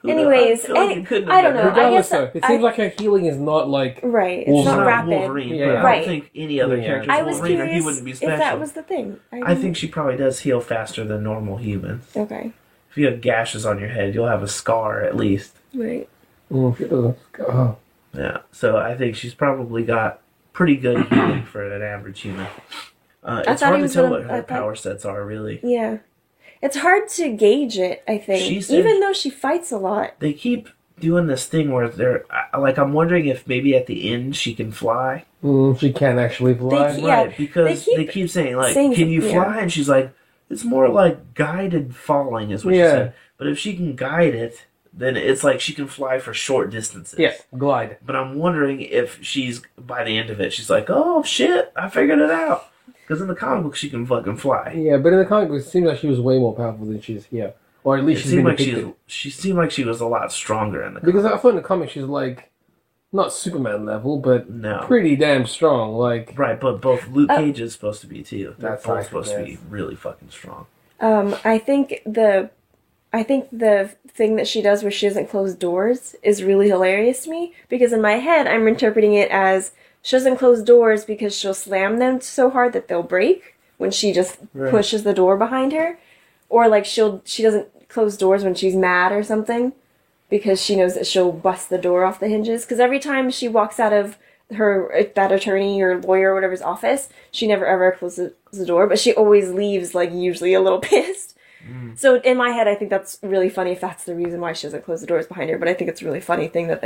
Speaker 4: Anyways,
Speaker 3: I feel like it couldn't
Speaker 4: I
Speaker 3: have
Speaker 4: don't
Speaker 3: been
Speaker 4: know.
Speaker 3: that
Speaker 4: I
Speaker 2: Regardless,
Speaker 4: guess
Speaker 2: though, it seems like her healing is not like
Speaker 4: right, it's
Speaker 2: Wolverine.
Speaker 4: not
Speaker 3: Not
Speaker 4: rapid.
Speaker 3: Wolverine,
Speaker 2: Yeah.
Speaker 3: but I
Speaker 4: Right.
Speaker 3: don't think any other
Speaker 2: Yeah.
Speaker 3: character
Speaker 4: I
Speaker 3: is
Speaker 4: was
Speaker 3: Wolverine or he
Speaker 4: curious
Speaker 3: wouldn't be
Speaker 4: if
Speaker 3: special.
Speaker 4: that was the thing.
Speaker 3: I think she probably does heal faster than normal humans.
Speaker 4: Okay,
Speaker 3: If you have gashes on your head, you'll have a scar at least.
Speaker 4: right.
Speaker 2: She doesn't. Oh.
Speaker 3: Yeah, so I think she's probably got pretty good healing for an average human. It's
Speaker 4: thought
Speaker 3: hard
Speaker 4: he
Speaker 3: to
Speaker 4: was
Speaker 3: tell
Speaker 4: gonna-
Speaker 3: what
Speaker 4: I
Speaker 3: her
Speaker 4: thought-
Speaker 3: power sets are, really.
Speaker 4: Yeah, it's hard to gauge it. I think,
Speaker 3: She said-
Speaker 4: even though she fights a lot.
Speaker 3: They keep doing this thing where they're like, I'm wondering if maybe at the end she can fly.
Speaker 2: She can't actually fly.
Speaker 4: They- Yeah,
Speaker 3: Right, because
Speaker 4: they
Speaker 3: they
Speaker 4: keep
Speaker 3: keep saying, like,
Speaker 4: saying
Speaker 3: can you
Speaker 4: some-
Speaker 3: fly? And she's like, it's more like guided falling, is what she
Speaker 2: Yeah.
Speaker 3: said. But if she can guide it, then it's like she can fly for short distances.
Speaker 2: Yeah, glide.
Speaker 3: But I'm wondering if she's, by the end of it, she's like, oh shit, I figured it out. Because in the comic book, she can fucking fly.
Speaker 2: Yeah, but in the comic book, it seems like she was way more powerful than she is here. Or at
Speaker 3: It
Speaker 2: least she's
Speaker 3: seemed
Speaker 2: been
Speaker 3: like
Speaker 2: depicted.
Speaker 3: she seemed like she was a lot stronger in the
Speaker 2: Because I thought in the comic she's like, not Superman level, but
Speaker 3: No.
Speaker 2: pretty damn strong. Like,
Speaker 3: Right, but both Luke Cage is supposed to be too. They're
Speaker 2: That's
Speaker 3: both
Speaker 2: right,
Speaker 3: supposed to be
Speaker 2: yes.
Speaker 3: really fucking strong.
Speaker 4: I think the thing that she does where she doesn't close doors is really hilarious to me, because in my head I'm interpreting it as she doesn't close doors because she'll slam them so hard that they'll break when she just
Speaker 2: Right.
Speaker 4: pushes the door behind her, or like she doesn't close doors when she's mad or something because she knows that she'll bust the door off the hinges. Because every time she walks out of that attorney or lawyer or whatever's office, she never ever closes the door, but she always leaves like usually a little pissed. So in my head, I think that's really funny if that's the reason why she doesn't close the doors behind her. But I think it's a really funny thing that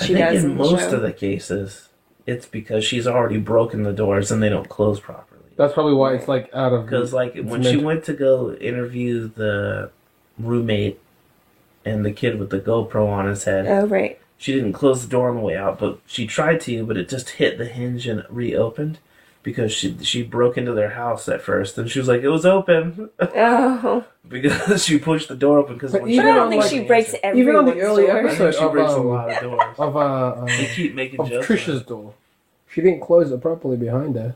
Speaker 4: she does.
Speaker 3: In most of the cases, it's because she's already broken the doors and they don't close properly.
Speaker 2: That's probably why it's like out of...
Speaker 3: Because like when she went to go interview the roommate and the kid with the GoPro on his head.
Speaker 4: Oh, right.
Speaker 3: She didn't close the door on the way out, but she tried to, but it just hit the hinge and reopened because she broke into their house at first, and she was like, "It was open."
Speaker 4: Oh.
Speaker 3: Because she pushed the door open. Because
Speaker 4: But I don't think she breaks everyone's
Speaker 2: even on the early
Speaker 4: door.
Speaker 2: episode
Speaker 3: she breaks a lot of doors. They keep making
Speaker 2: of
Speaker 3: jokes.
Speaker 2: Trisha's door. She didn't close it properly behind her.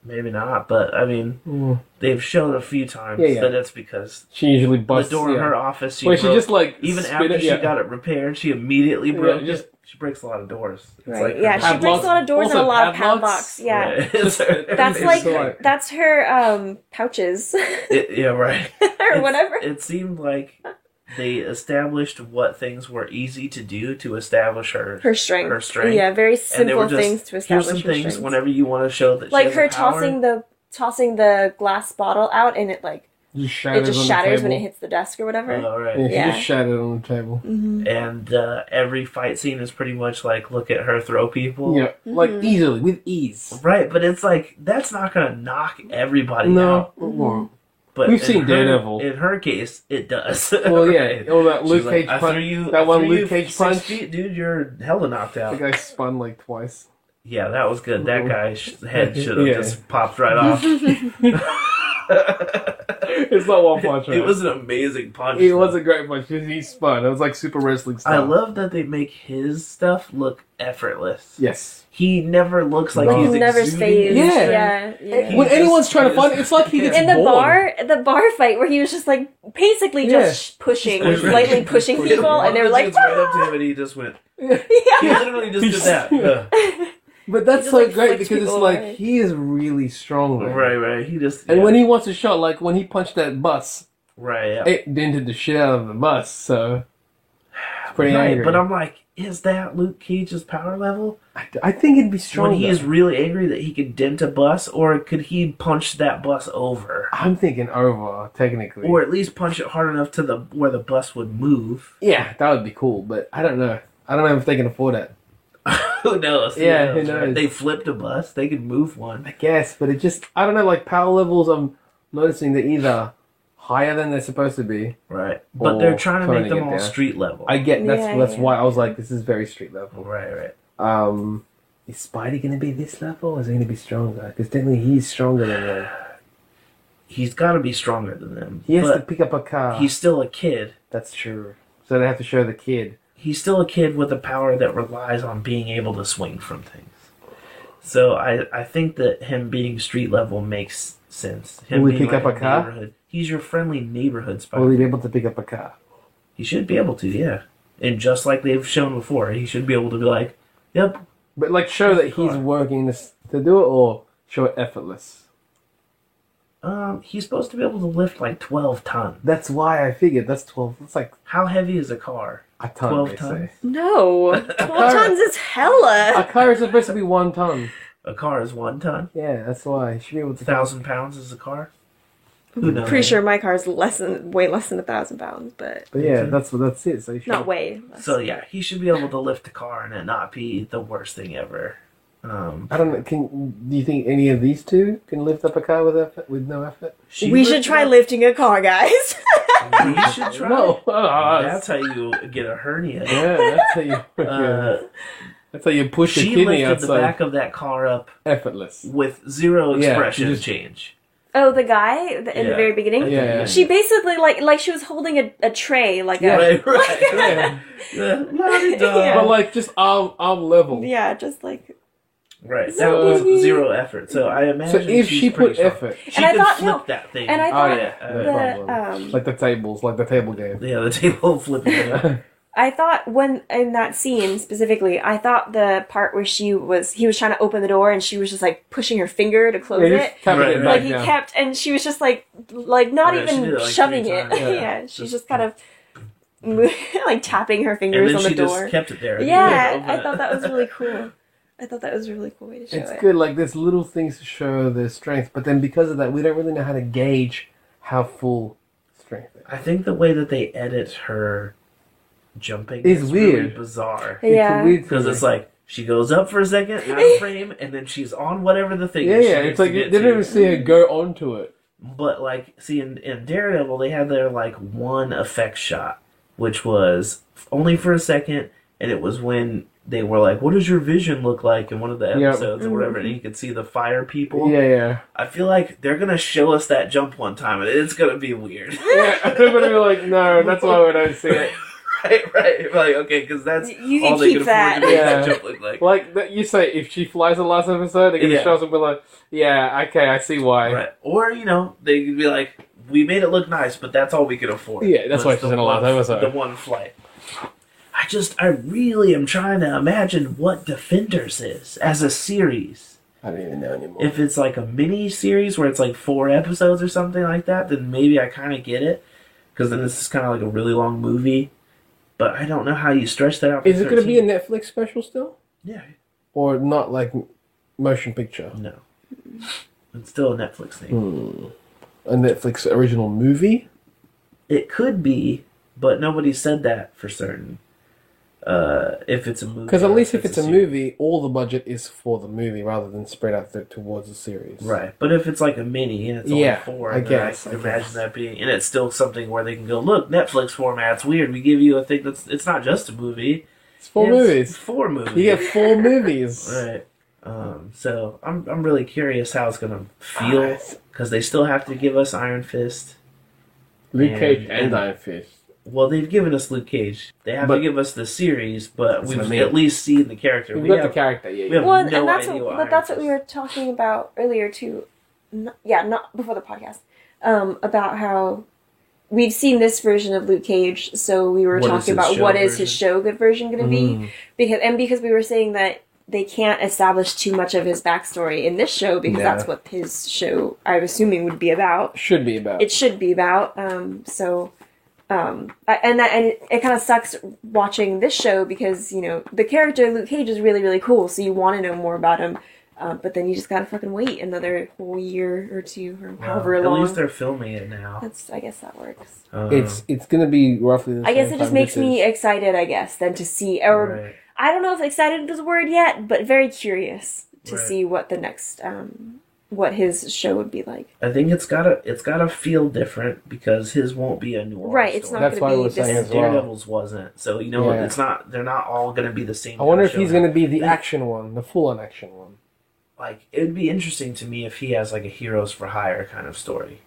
Speaker 3: Maybe not, but I mean, they've shown a few times that it's because
Speaker 2: she usually busts
Speaker 3: the door in her office.
Speaker 2: She just like
Speaker 3: even after she got it repaired, she immediately broke it. She breaks a lot of doors. It's
Speaker 4: right.
Speaker 3: Like
Speaker 4: She breaks a lot of doors and a lot of padlocks. Yeah.
Speaker 3: Right.
Speaker 4: That's her pouches.
Speaker 3: Right.
Speaker 4: Or whatever.
Speaker 3: It seemed like they established what things were easy to do to establish her strength.
Speaker 4: Yeah, very simple things to establish
Speaker 3: here's some
Speaker 4: her
Speaker 3: things
Speaker 4: strength.
Speaker 3: whenever you want to show that
Speaker 4: like
Speaker 3: she has
Speaker 4: her
Speaker 3: a power,
Speaker 4: tossing the glass bottle out and it like
Speaker 2: just shatters,
Speaker 4: when it hits the desk or whatever.
Speaker 3: Oh, right.
Speaker 2: Yeah, she just shattered on the table.
Speaker 4: Mm-hmm.
Speaker 3: And every fight scene is pretty much like, look at her throw people.
Speaker 2: Yeah, like easily, with ease.
Speaker 3: Right, but it's like, that's not going to knock everybody out.
Speaker 2: No, it won't.
Speaker 3: But
Speaker 2: we've seen Daredevil.
Speaker 3: In her case, it does.
Speaker 2: Well, yeah. All that Luke Cage
Speaker 3: like,
Speaker 2: punch. That one Luke Cage punch.
Speaker 3: Dude, you're hella knocked out.
Speaker 2: The guy spun like twice.
Speaker 3: Yeah, that was good. That guy's head should have just popped right off.
Speaker 2: It's not one punch.
Speaker 3: It was an amazing punch.
Speaker 2: It was a great punch. He spun. It was like super wrestling style.
Speaker 3: I love that they make his stuff look effortless.
Speaker 2: Yes.
Speaker 3: He never looks like he's
Speaker 4: never
Speaker 3: exuding.
Speaker 2: Yeah.
Speaker 4: Yeah.
Speaker 2: When anyone's trying to fight, it's like he gets
Speaker 4: in the
Speaker 2: bored.
Speaker 4: bar fight where he was just like basically just pushing, lightly pushing people, and they were like,
Speaker 3: right up to him, and he just went. He literally just did that.
Speaker 2: But that's
Speaker 4: just,
Speaker 2: so
Speaker 4: like,
Speaker 2: great
Speaker 4: flicks
Speaker 2: because it's
Speaker 4: people
Speaker 2: like
Speaker 4: away.
Speaker 2: he is really strong. Man.
Speaker 3: Right. He just
Speaker 2: And when he wants a shot, like when he punched that bus,
Speaker 3: yeah.
Speaker 2: it dented the shit out of the bus. So it's pretty angry.
Speaker 3: But I'm like, is that Luke Cage's power level?
Speaker 2: I think it'd be stronger.
Speaker 3: When he is really angry that he could dent a bus, or could he punch that bus over?
Speaker 2: I'm thinking over, technically.
Speaker 3: Or at least punch it hard enough to where the bus would move.
Speaker 2: Yeah, that would be cool, but I don't know. I don't know if they can afford it.
Speaker 3: Who knows?
Speaker 2: Yeah, who knows?
Speaker 3: Right? They flipped a bus. They could move one.
Speaker 2: I guess, but it just, I don't know, like power levels, I'm noticing they're either higher than they're supposed to be.
Speaker 3: Right. But they're trying to make
Speaker 2: toning
Speaker 3: them
Speaker 2: it
Speaker 3: all
Speaker 2: down.
Speaker 3: street level.
Speaker 2: I get, that's why I was like, this is very street level.
Speaker 3: Right.
Speaker 2: Is Spidey going to be this level, or is he going to be stronger? Because technically he's stronger than them.
Speaker 3: He's got to be stronger than them.
Speaker 2: He has to pick up a car.
Speaker 3: He's still a kid.
Speaker 2: That's true. So they have to show the kid.
Speaker 3: He's still a kid with a power that relies on being able to swing from things. So I think that him being street level makes sense. Him
Speaker 2: Will he
Speaker 3: being
Speaker 2: pick up a car?
Speaker 3: neighborhood. He's your friendly neighborhood Spider.
Speaker 2: Will he be able to pick up a car?
Speaker 3: He should be able to, yeah. And just like they've shown before, he should be able to be like, yep.
Speaker 2: But like show that he's working this to do it, or show it effortless?
Speaker 3: He's supposed to be able to lift like 12 tons.
Speaker 2: That's why I figured that's 12. It's like
Speaker 3: How heavy is a car?
Speaker 2: a ton.
Speaker 3: 12
Speaker 2: they
Speaker 3: tons?
Speaker 2: say.
Speaker 4: no, 12 tons is
Speaker 2: A
Speaker 4: hella.
Speaker 2: car is supposed to be 1 ton.
Speaker 3: A car is 1 ton.
Speaker 2: Yeah, that's why. He should be able to.
Speaker 3: 1,000 pounds is a car. Who knows?
Speaker 4: Pretty sure my car is way less than 1,000 pounds, but
Speaker 2: But yeah, that's it. So he should.
Speaker 4: not way. Less.
Speaker 3: So yeah, he should be able to lift a car and it not be the worst thing ever.
Speaker 2: I don't know. Do you think any of these two can lift up a car with no effort?
Speaker 4: We should try lifting a car, guys.
Speaker 3: We should try.
Speaker 2: No,
Speaker 3: That's how you get a hernia.
Speaker 2: Yeah, that's how you. That's how you push the
Speaker 3: She
Speaker 2: kidney
Speaker 3: lifted the
Speaker 2: outside.
Speaker 3: back of that car up
Speaker 2: Effortless.
Speaker 3: with zero
Speaker 2: Yeah,
Speaker 3: expression
Speaker 2: she just-
Speaker 3: change.
Speaker 4: Oh, the guy in the
Speaker 3: Yeah.
Speaker 4: very beginning.
Speaker 2: Yeah.
Speaker 4: She basically like she was holding a tray, like a
Speaker 3: Right.
Speaker 2: Yeah.
Speaker 3: La-di-da.
Speaker 2: But like just arm level.
Speaker 4: yeah, just like.
Speaker 3: Right. That was zero effort. So I imagine.
Speaker 2: So if
Speaker 3: she's
Speaker 2: she
Speaker 3: pretty
Speaker 2: put
Speaker 3: strong.
Speaker 2: effort,
Speaker 3: she
Speaker 4: And I
Speaker 3: could
Speaker 4: thought-
Speaker 3: flip
Speaker 4: no.
Speaker 3: that thing.
Speaker 4: And I
Speaker 2: oh
Speaker 4: thought
Speaker 2: yeah,
Speaker 4: the,
Speaker 2: no problem. Like the table game.
Speaker 3: Yeah, the table flipping. thing.
Speaker 4: I thought when in that scene specifically, I thought the part where he was trying to open the door and she was just like pushing her finger to close
Speaker 2: Yeah,
Speaker 4: it.
Speaker 2: just tapping
Speaker 3: Right,
Speaker 2: it
Speaker 3: right.
Speaker 2: back
Speaker 4: Like he
Speaker 2: down.
Speaker 4: kept, and she was just like not
Speaker 3: Yeah, she
Speaker 4: even
Speaker 3: did it, like,
Speaker 4: shoving
Speaker 3: 3
Speaker 4: it.
Speaker 3: times.
Speaker 4: Yeah,
Speaker 2: Yeah.
Speaker 4: she's just kind of like tapping her
Speaker 3: And
Speaker 4: fingers
Speaker 3: then
Speaker 4: on
Speaker 3: she
Speaker 4: the door.
Speaker 3: just kept it there.
Speaker 4: Yeah,
Speaker 3: Open
Speaker 4: I
Speaker 3: it.
Speaker 4: thought that was really cool. I thought that was a really cool way to show
Speaker 2: It's
Speaker 4: it.
Speaker 2: good, like there's little things to show their strength, but then because of that, we don't really know how to gauge how full strength is.
Speaker 3: I think the way that they edit her jumping
Speaker 2: It's
Speaker 3: is
Speaker 2: weird.
Speaker 3: really bizarre.
Speaker 4: Yeah.
Speaker 2: It's a weird
Speaker 3: Because
Speaker 2: thing.
Speaker 3: it's like, she goes up for a second, out of frame, and then she's on whatever the thing
Speaker 2: Yeah,
Speaker 3: is. she
Speaker 2: yeah,
Speaker 3: needs
Speaker 2: it's like
Speaker 3: to
Speaker 2: they
Speaker 3: get
Speaker 2: didn't
Speaker 3: to.
Speaker 2: even see her go onto it.
Speaker 3: But, like, see, in Daredevil, they had their, like, one effect shot, which was only for a second, and it was when they were like, what does your vision look like in one of the
Speaker 2: Yep.
Speaker 3: episodes or whatever, and you could see the fire people.
Speaker 2: Yeah.
Speaker 3: I feel like they're going to show us that jump one time, and it's going to be weird.
Speaker 2: Yeah, they're gonna be like, no, that's why we don't see it.
Speaker 3: right. Like, okay, because that's
Speaker 4: You
Speaker 3: all
Speaker 4: can
Speaker 3: they
Speaker 4: keep
Speaker 3: can afford
Speaker 4: that.
Speaker 3: to make
Speaker 2: Yeah.
Speaker 3: that jump look like.
Speaker 2: Like you say, if she flies the last episode, they're gonna
Speaker 3: Yeah.
Speaker 2: show us and be like, yeah, okay, I see why.
Speaker 3: Right. Or, they could be like, we made it look nice, but that's all we could afford.
Speaker 2: Yeah, that's
Speaker 3: Was
Speaker 2: why she's in the last episode.
Speaker 3: The one flight. I really am trying to imagine what Defenders is as a series.
Speaker 2: I don't even know anymore.
Speaker 3: If it's like a mini series where it's like 4 episodes or something like that, then maybe I kind of get it. Because then this is kind of like a really long movie. But I don't know how you stretch that out for
Speaker 2: Is it going to be a
Speaker 3: 13.
Speaker 2: Netflix special still?
Speaker 3: Yeah.
Speaker 2: Or not like motion picture?
Speaker 3: No. It's still a Netflix thing.
Speaker 2: A Netflix original movie?
Speaker 3: It could be, but nobody said that for certain. If it's a movie.
Speaker 2: Because at
Speaker 3: or
Speaker 2: least if it's a
Speaker 3: series.
Speaker 2: movie, all the budget is for the movie rather than spread out towards the series.
Speaker 3: Right. But if it's like a mini and it's only
Speaker 2: Yeah,
Speaker 3: 4,
Speaker 2: I
Speaker 3: then
Speaker 2: guess,
Speaker 3: I can
Speaker 2: I
Speaker 3: imagine
Speaker 2: guess.
Speaker 3: that being, and it's still something where they can go, look, Netflix format's weird. We give you a thing it's not just a movie.
Speaker 2: It's 4
Speaker 3: It's
Speaker 2: movies.
Speaker 3: 4 movies.
Speaker 2: You get 4 movies.
Speaker 3: Right. So I'm really curious how it's gonna feel
Speaker 2: Alright.
Speaker 3: because they still have to give us Iron Fist.
Speaker 2: Luke
Speaker 3: And-
Speaker 2: Cage and
Speaker 3: and-
Speaker 2: Iron Fist.
Speaker 3: Well, they've given us Luke Cage. They have
Speaker 2: But-
Speaker 3: to give us the series, but
Speaker 2: That's
Speaker 3: we've
Speaker 2: what I mean.
Speaker 3: at least seen the character.
Speaker 2: We've
Speaker 3: We
Speaker 2: got
Speaker 3: have-
Speaker 2: the character, yeah.
Speaker 3: we have
Speaker 4: Well,
Speaker 3: no
Speaker 4: and that's
Speaker 3: idea
Speaker 4: what,
Speaker 3: what
Speaker 4: but
Speaker 3: Iron
Speaker 4: that's what
Speaker 3: Fist
Speaker 4: we were talking about earlier too. Not before the podcast. About how we've seen this version of Luke Cage, so we were
Speaker 3: What is
Speaker 4: talking
Speaker 3: his
Speaker 4: about
Speaker 3: show
Speaker 4: what is his
Speaker 3: version?
Speaker 4: show good version going to
Speaker 2: Mm.
Speaker 4: be, because we were saying that they can't establish too much of his backstory in this show because
Speaker 2: Yeah.
Speaker 4: that's what his show, I'm assuming, would be about.
Speaker 2: Should be about.
Speaker 4: It should be about. And it kind of sucks watching this show because the character Luke Cage is really really cool, so you want to know more about him. But then you just gotta fucking wait another whole year or two or however
Speaker 3: At
Speaker 4: long.
Speaker 3: least they're filming it now.
Speaker 4: I guess that works.
Speaker 2: It's going to be roughly the
Speaker 4: I guess
Speaker 2: same
Speaker 4: it just
Speaker 2: time
Speaker 4: makes
Speaker 2: this
Speaker 4: me
Speaker 2: is.
Speaker 4: excited, I guess, than to see, or
Speaker 3: Right.
Speaker 4: I don't know if excited is a word yet, but very curious to
Speaker 3: Right.
Speaker 4: see what the next, what his show would be like.
Speaker 3: I think it's gotta feel different because his won't be a noir
Speaker 4: Right, it's
Speaker 3: story.
Speaker 4: not
Speaker 2: That's
Speaker 4: going
Speaker 2: why
Speaker 4: to
Speaker 2: we're
Speaker 4: be this.
Speaker 2: saying as well.
Speaker 3: Daredevil's wasn't, so
Speaker 2: Yeah.
Speaker 3: it's not. They're not all gonna be the same.
Speaker 2: I wonder if
Speaker 3: show
Speaker 2: he's
Speaker 3: now.
Speaker 2: going to be the action one, the full-on action one.
Speaker 3: Like, it'd be interesting to me if he has like a Heroes for Hire kind of story,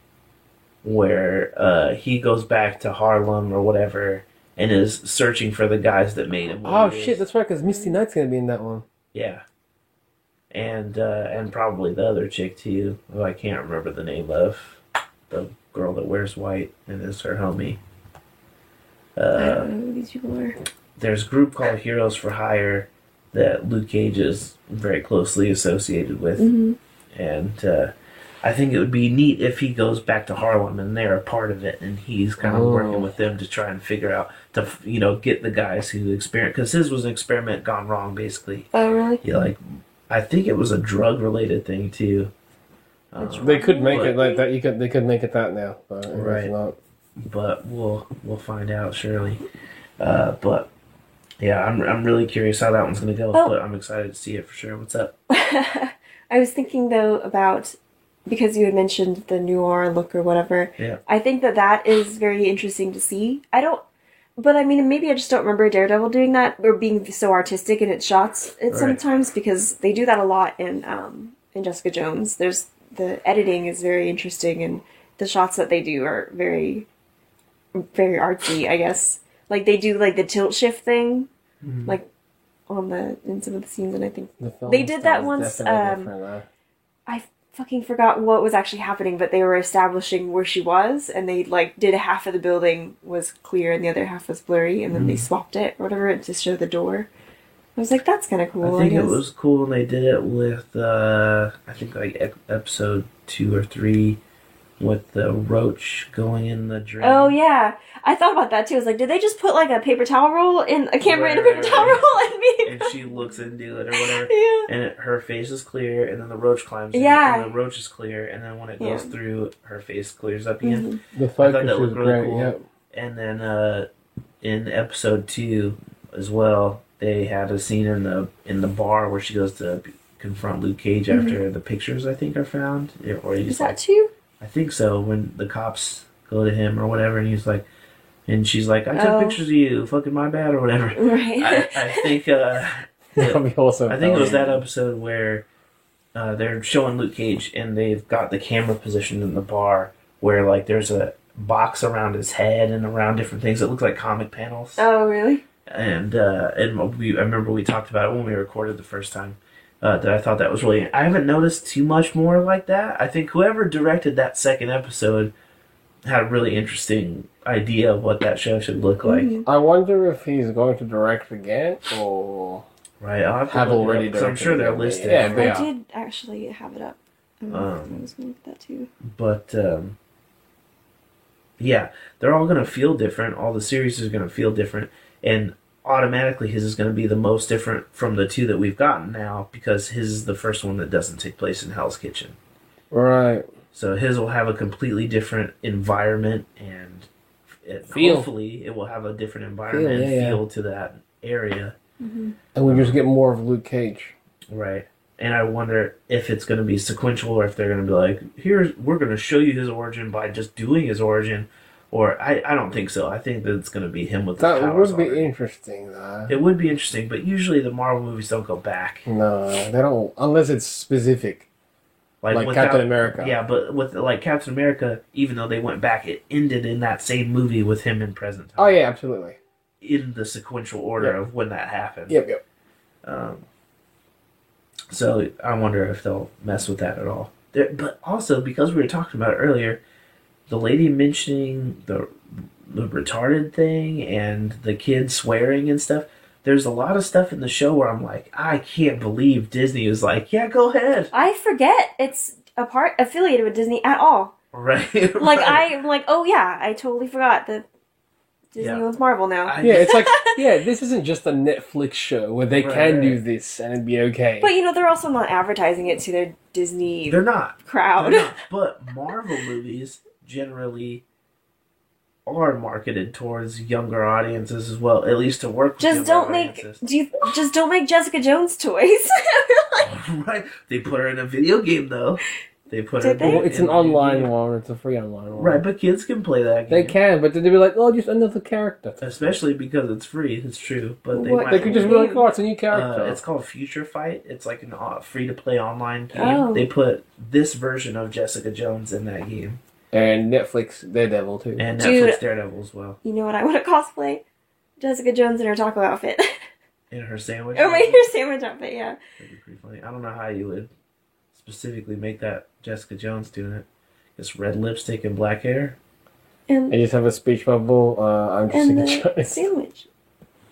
Speaker 3: where he goes back to Harlem or whatever and is searching for the guys that made him. what
Speaker 2: Oh,
Speaker 3: he is.
Speaker 2: shit, that's right, because Misty Knight's going to be in that one.
Speaker 3: Yeah. And probably the other chick too, who I can't remember the name of, the girl that wears white and is her homie.
Speaker 4: I don't know who these people are.
Speaker 3: There's a group called Heroes for Hire that Luke Cage is very closely associated with, and I think it would be neat if he goes back to Harlem and they're a part of it, and he's kind of working with them to try and figure out to get the guys who experiment, because his was an experiment gone wrong basically.
Speaker 4: Oh, really?
Speaker 3: Yeah, I think it was a drug related thing too.
Speaker 2: They could make
Speaker 3: But-
Speaker 2: it like that. They could make it that now. But it's
Speaker 3: Right.
Speaker 2: not.
Speaker 3: But we'll find out surely. But yeah, I'm really curious how that one's gonna go.
Speaker 4: Oh.
Speaker 3: But I'm excited to see it for sure. What's up?
Speaker 4: I was thinking though about, because you had mentioned the noir look or whatever.
Speaker 3: Yeah.
Speaker 4: I think that is very interesting to see. But I mean, maybe I just don't remember Daredevil doing that or being so artistic in its shots
Speaker 3: Right.
Speaker 4: sometimes, because they do that a lot in Jessica Jones. The editing is very interesting, and the shots that they do are very, very artsy, I guess. Like they do like the tilt shift thing, like in some of the scenes, and I think
Speaker 2: The film
Speaker 4: They did that
Speaker 2: style is
Speaker 4: once,
Speaker 2: definitely different, though.
Speaker 4: I fucking forgot what was actually happening, but they were establishing where she was, and they like did half of the building was clear and the other half was blurry, and then they swapped it or whatever to show the door. I was like, that's kind of cool.
Speaker 3: I think it
Speaker 4: guess.
Speaker 3: was cool when they did it with I think like episode 2 or 3 with the roach going in the drain.
Speaker 4: Oh yeah, I thought about that too. I was like, did they just put like a paper towel roll in a camera in a paper towel roll
Speaker 3: and she looks into it or whatever,
Speaker 4: yeah.
Speaker 3: and her face is clear, and then the roach climbs in,
Speaker 4: Yeah.
Speaker 3: and the roach is clear, and then when it goes through, her face clears up again.
Speaker 2: The
Speaker 3: I thought
Speaker 2: focus
Speaker 3: that
Speaker 2: is
Speaker 3: looked really
Speaker 2: great.
Speaker 3: cool.
Speaker 2: Yep.
Speaker 3: And then in episode 2 as well, they had a scene in the bar where she goes to confront Luke Cage after the pictures I think are found, or he's
Speaker 4: Is that
Speaker 3: like,
Speaker 4: 2?
Speaker 3: I think so, when the cops go to him or whatever, and he's like, and she's like, I took pictures of you, fucking my bad or whatever.
Speaker 4: Right.
Speaker 3: I think
Speaker 2: That'd be awesome.
Speaker 3: I think it was that episode where they're showing Luke Cage and they've got the camera positioned in the bar where like there's a box around his head and around different things that look like comic panels.
Speaker 4: Oh really?
Speaker 3: And I remember we talked about it when we recorded the first time. That I thought that was really... I haven't noticed too much more like that. I think whoever directed that second episode had a really interesting idea of what that show should look like.
Speaker 2: I wonder if he's going to direct again or
Speaker 3: Right, I'll have to
Speaker 2: have
Speaker 3: look it
Speaker 2: already
Speaker 3: up, 'cause I'm
Speaker 2: directed
Speaker 3: sure they're
Speaker 2: again.
Speaker 3: listed.
Speaker 2: Yeah, they
Speaker 4: I
Speaker 2: are.
Speaker 4: did actually have it up. I was going to look at that too.
Speaker 3: But yeah, they're all going to feel different. All the series are going to feel different. And automatically his is going to be the most different from the 2 that we've gotten now because his is the first one that doesn't take place in Hell's Kitchen.
Speaker 2: Right.
Speaker 3: So his will have a completely different environment and hopefully it will have a different environment and feel to that area.
Speaker 2: And we just get more of Luke Cage.
Speaker 3: Right. And I wonder if it's going to be sequential or if they're going to be like, we're going to show you his origin by just doing his origin. Or I don't think so. I think that it's going to be him with the powers.
Speaker 2: That would be
Speaker 3: already.
Speaker 2: interesting, though.
Speaker 3: It would be interesting, but usually the Marvel movies don't go back.
Speaker 2: No, they don't, unless it's specific. Like Captain America.
Speaker 3: Yeah, but with like Captain America, even though they went back, it ended in that same movie with him in present time.
Speaker 2: Oh yeah, absolutely.
Speaker 3: In the sequential order of when that happened.
Speaker 2: Yep.
Speaker 3: So I wonder if they'll mess with that at all. But also, because we were talking about it earlier, the lady mentioning the retarded thing and the kid swearing and stuff, there's a lot of stuff in the show where I'm like, I can't believe Disney was like, yeah, go ahead.
Speaker 4: I forget it's affiliated with Disney at all.
Speaker 3: Right.
Speaker 4: Like
Speaker 3: right.
Speaker 4: I'm like, oh yeah, I totally forgot that Disney owns Marvel now.
Speaker 2: It's like, this isn't just a Netflix show where they can do this and it'd be okay.
Speaker 4: But they're also not advertising it to their Disney
Speaker 3: They're not.
Speaker 4: crowd.
Speaker 3: They're not. But Marvel movies generally are marketed towards younger audiences as well, at least to work with
Speaker 4: Just don't make Jessica Jones toys.
Speaker 3: Right. They put her in a video game though. They put her.
Speaker 2: Well, it's an online one. It's a free online one.
Speaker 3: Right, but kids can play that game.
Speaker 2: They can, but then they'd be like, "Oh, just another character."
Speaker 3: Especially because it's free. It's true, but
Speaker 2: They could just be like, "Oh, it's a new character."
Speaker 3: It's called Future Fight. It's like a free-to-play online game.
Speaker 4: Oh.
Speaker 3: They put this version of Jessica Jones in that game,
Speaker 2: and Netflix Daredevil too,
Speaker 3: and
Speaker 4: Dude,
Speaker 3: Netflix Daredevil as well.
Speaker 4: You know what I want to cosplay? Jessica Jones in her taco outfit.
Speaker 3: In her sandwich.
Speaker 4: Or her sandwich outfit, yeah.
Speaker 3: That'd be pretty funny. I don't know how you would specifically make that Jessica Jones doing it. Just red lipstick and black hair.
Speaker 4: And
Speaker 2: just have a speech bubble. I'm
Speaker 4: and
Speaker 2: Jessica
Speaker 4: the
Speaker 2: Jones.
Speaker 4: sandwich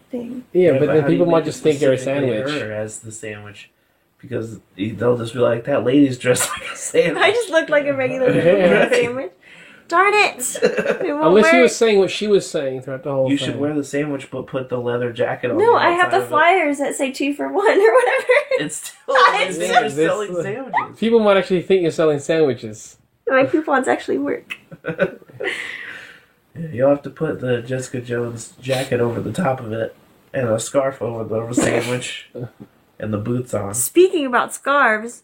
Speaker 4: thing.
Speaker 2: Yeah, but then
Speaker 3: how do
Speaker 2: people
Speaker 3: you
Speaker 2: might
Speaker 3: make
Speaker 2: just
Speaker 3: it
Speaker 2: think you're a
Speaker 3: specifically
Speaker 2: sandwich.
Speaker 3: Her as the sandwich, because they'll just be like, "That lady's dressed like a sandwich."
Speaker 4: I just looked like a regular
Speaker 3: Right.
Speaker 4: sandwich. Darn it! It won't
Speaker 2: Unless she
Speaker 4: work.
Speaker 2: was saying what she was saying throughout the whole
Speaker 3: You
Speaker 2: thing.
Speaker 3: should wear the sandwich, but put the leather jacket on.
Speaker 4: No,
Speaker 3: the
Speaker 4: I have
Speaker 3: outside
Speaker 4: the
Speaker 3: of it.
Speaker 4: flyers that say 2 for 1 or whatever.
Speaker 3: It's still
Speaker 4: It's
Speaker 3: they're
Speaker 2: still-
Speaker 3: selling sandwiches.
Speaker 2: People might actually think you're selling sandwiches.
Speaker 4: My coupons actually work.
Speaker 3: Yeah, you'll have to put the Jessica Jones jacket over the top of it, and a scarf over the sandwich, and the boots on.
Speaker 4: Speaking about scarves,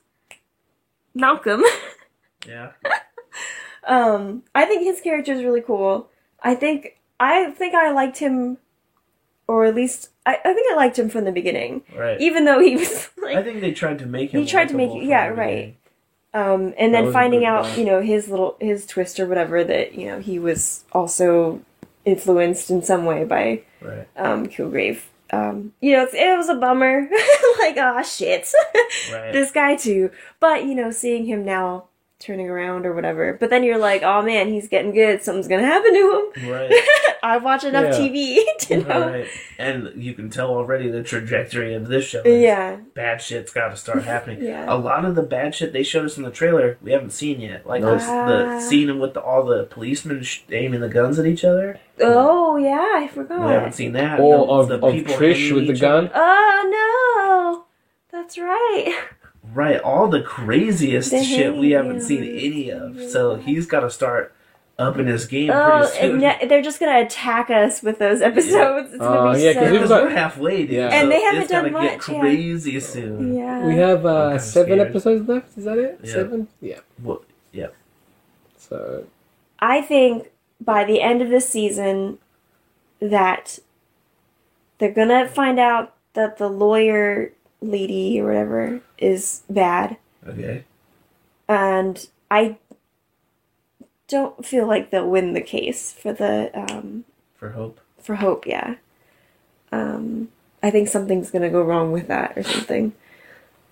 Speaker 4: Malcolm.
Speaker 3: Yeah.
Speaker 4: I think his character is really cool. I think I liked him, or at least I think I liked him from the beginning.
Speaker 3: Right.
Speaker 4: Even though he was like,
Speaker 3: I think they tried to make him.
Speaker 4: he tried to make
Speaker 3: likable
Speaker 4: it, yeah,
Speaker 3: from the
Speaker 4: right.
Speaker 3: beginning.
Speaker 4: And
Speaker 2: That
Speaker 4: then
Speaker 2: was a
Speaker 4: finding
Speaker 2: good
Speaker 4: out,
Speaker 2: guy.
Speaker 4: his twist or whatever, that he was also influenced in some way by
Speaker 3: Right.
Speaker 4: Kilgrave. It was a bummer. Like, ah, shit.
Speaker 3: Right.
Speaker 4: This guy too. But seeing him now turning around or whatever. But then you're like, oh man, he's getting good. Something's gonna happen to him.
Speaker 3: Right.
Speaker 4: I watch enough TV to know.
Speaker 3: Right. And you can tell already the trajectory of this show. Is bad shit's got to start happening. A lot of the bad shit they showed us in the trailer, we haven't seen yet. Like the scene with all the policemen aiming the guns at each other.
Speaker 4: Oh, yeah, I forgot.
Speaker 3: We haven't seen that.
Speaker 2: Or of Trish with the gun.
Speaker 4: Oh, no. That's right.
Speaker 3: Right, all the craziest shit we haven't seen any of. So he's got to start upping his game pretty soon.
Speaker 4: And they're just gonna attack us with those episodes. It's gonna be
Speaker 3: because we're halfway, dude.
Speaker 2: Yeah.
Speaker 4: And they haven't done
Speaker 3: much. It's gonna get crazy soon.
Speaker 4: Yeah.
Speaker 2: We have 7 episodes left. Is that it?
Speaker 3: Yeah.
Speaker 2: 7? Yeah.
Speaker 3: Well, yeah.
Speaker 2: So
Speaker 4: I think by the end of this season that they're gonna find out that the lawyer lady or whatever is bad.
Speaker 3: Okay.
Speaker 4: And I don't feel like they'll win the case for the
Speaker 3: for Hope.
Speaker 4: For Hope, yeah. I think something's gonna go wrong with that or something.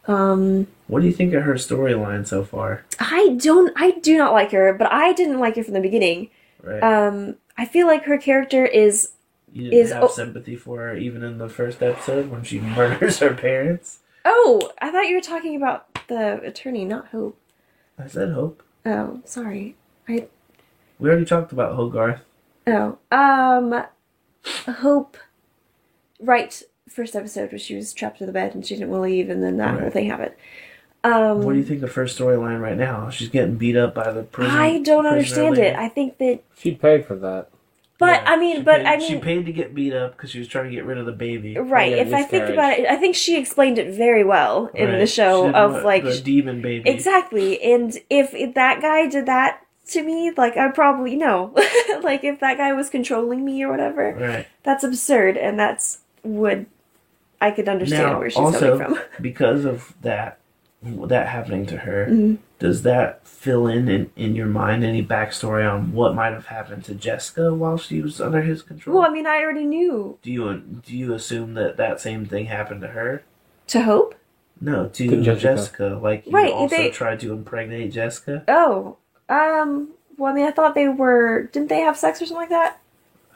Speaker 3: What do you think of her storyline so far?
Speaker 4: I do not like her, but I didn't like her from the beginning.
Speaker 3: Right.
Speaker 4: I feel like her character is.
Speaker 3: You didn't have sympathy for her even in the first episode when she murders her parents?
Speaker 4: Oh, I thought you were talking about the attorney, not Hope.
Speaker 3: I said Hope.
Speaker 4: Oh, sorry.
Speaker 3: We already talked about Hogarth.
Speaker 4: Oh, Hope. Right, first episode where she was trapped in the bed and she didn't want to leave, and then that whole thing happened.
Speaker 3: What do you think of her storyline right now? She's getting beat up by the prison.
Speaker 4: I don't understand it. I think that
Speaker 2: she paid for that.
Speaker 4: But
Speaker 3: yeah, she paid to get beat up because she was trying to get rid of the baby.
Speaker 4: Right. If I think about it, I think she explained it very well in the show of like
Speaker 3: the demon baby.
Speaker 4: Exactly. And if that guy did that to me, like I'd probably know. Like if that guy was controlling me or whatever.
Speaker 3: Right.
Speaker 4: That's absurd, and that's I could understand where she's coming from.
Speaker 3: Because of that happening to her, does that fill in your mind any backstory on what might have happened to Jessica while she was under his control?
Speaker 4: Well, I mean, I already knew.
Speaker 3: Do you assume that same thing happened to her?
Speaker 4: To Hope?
Speaker 3: No, to Jessica. Like, you also tried to impregnate Jessica?
Speaker 4: Oh. Well, I mean, I thought didn't they have sex or something like that?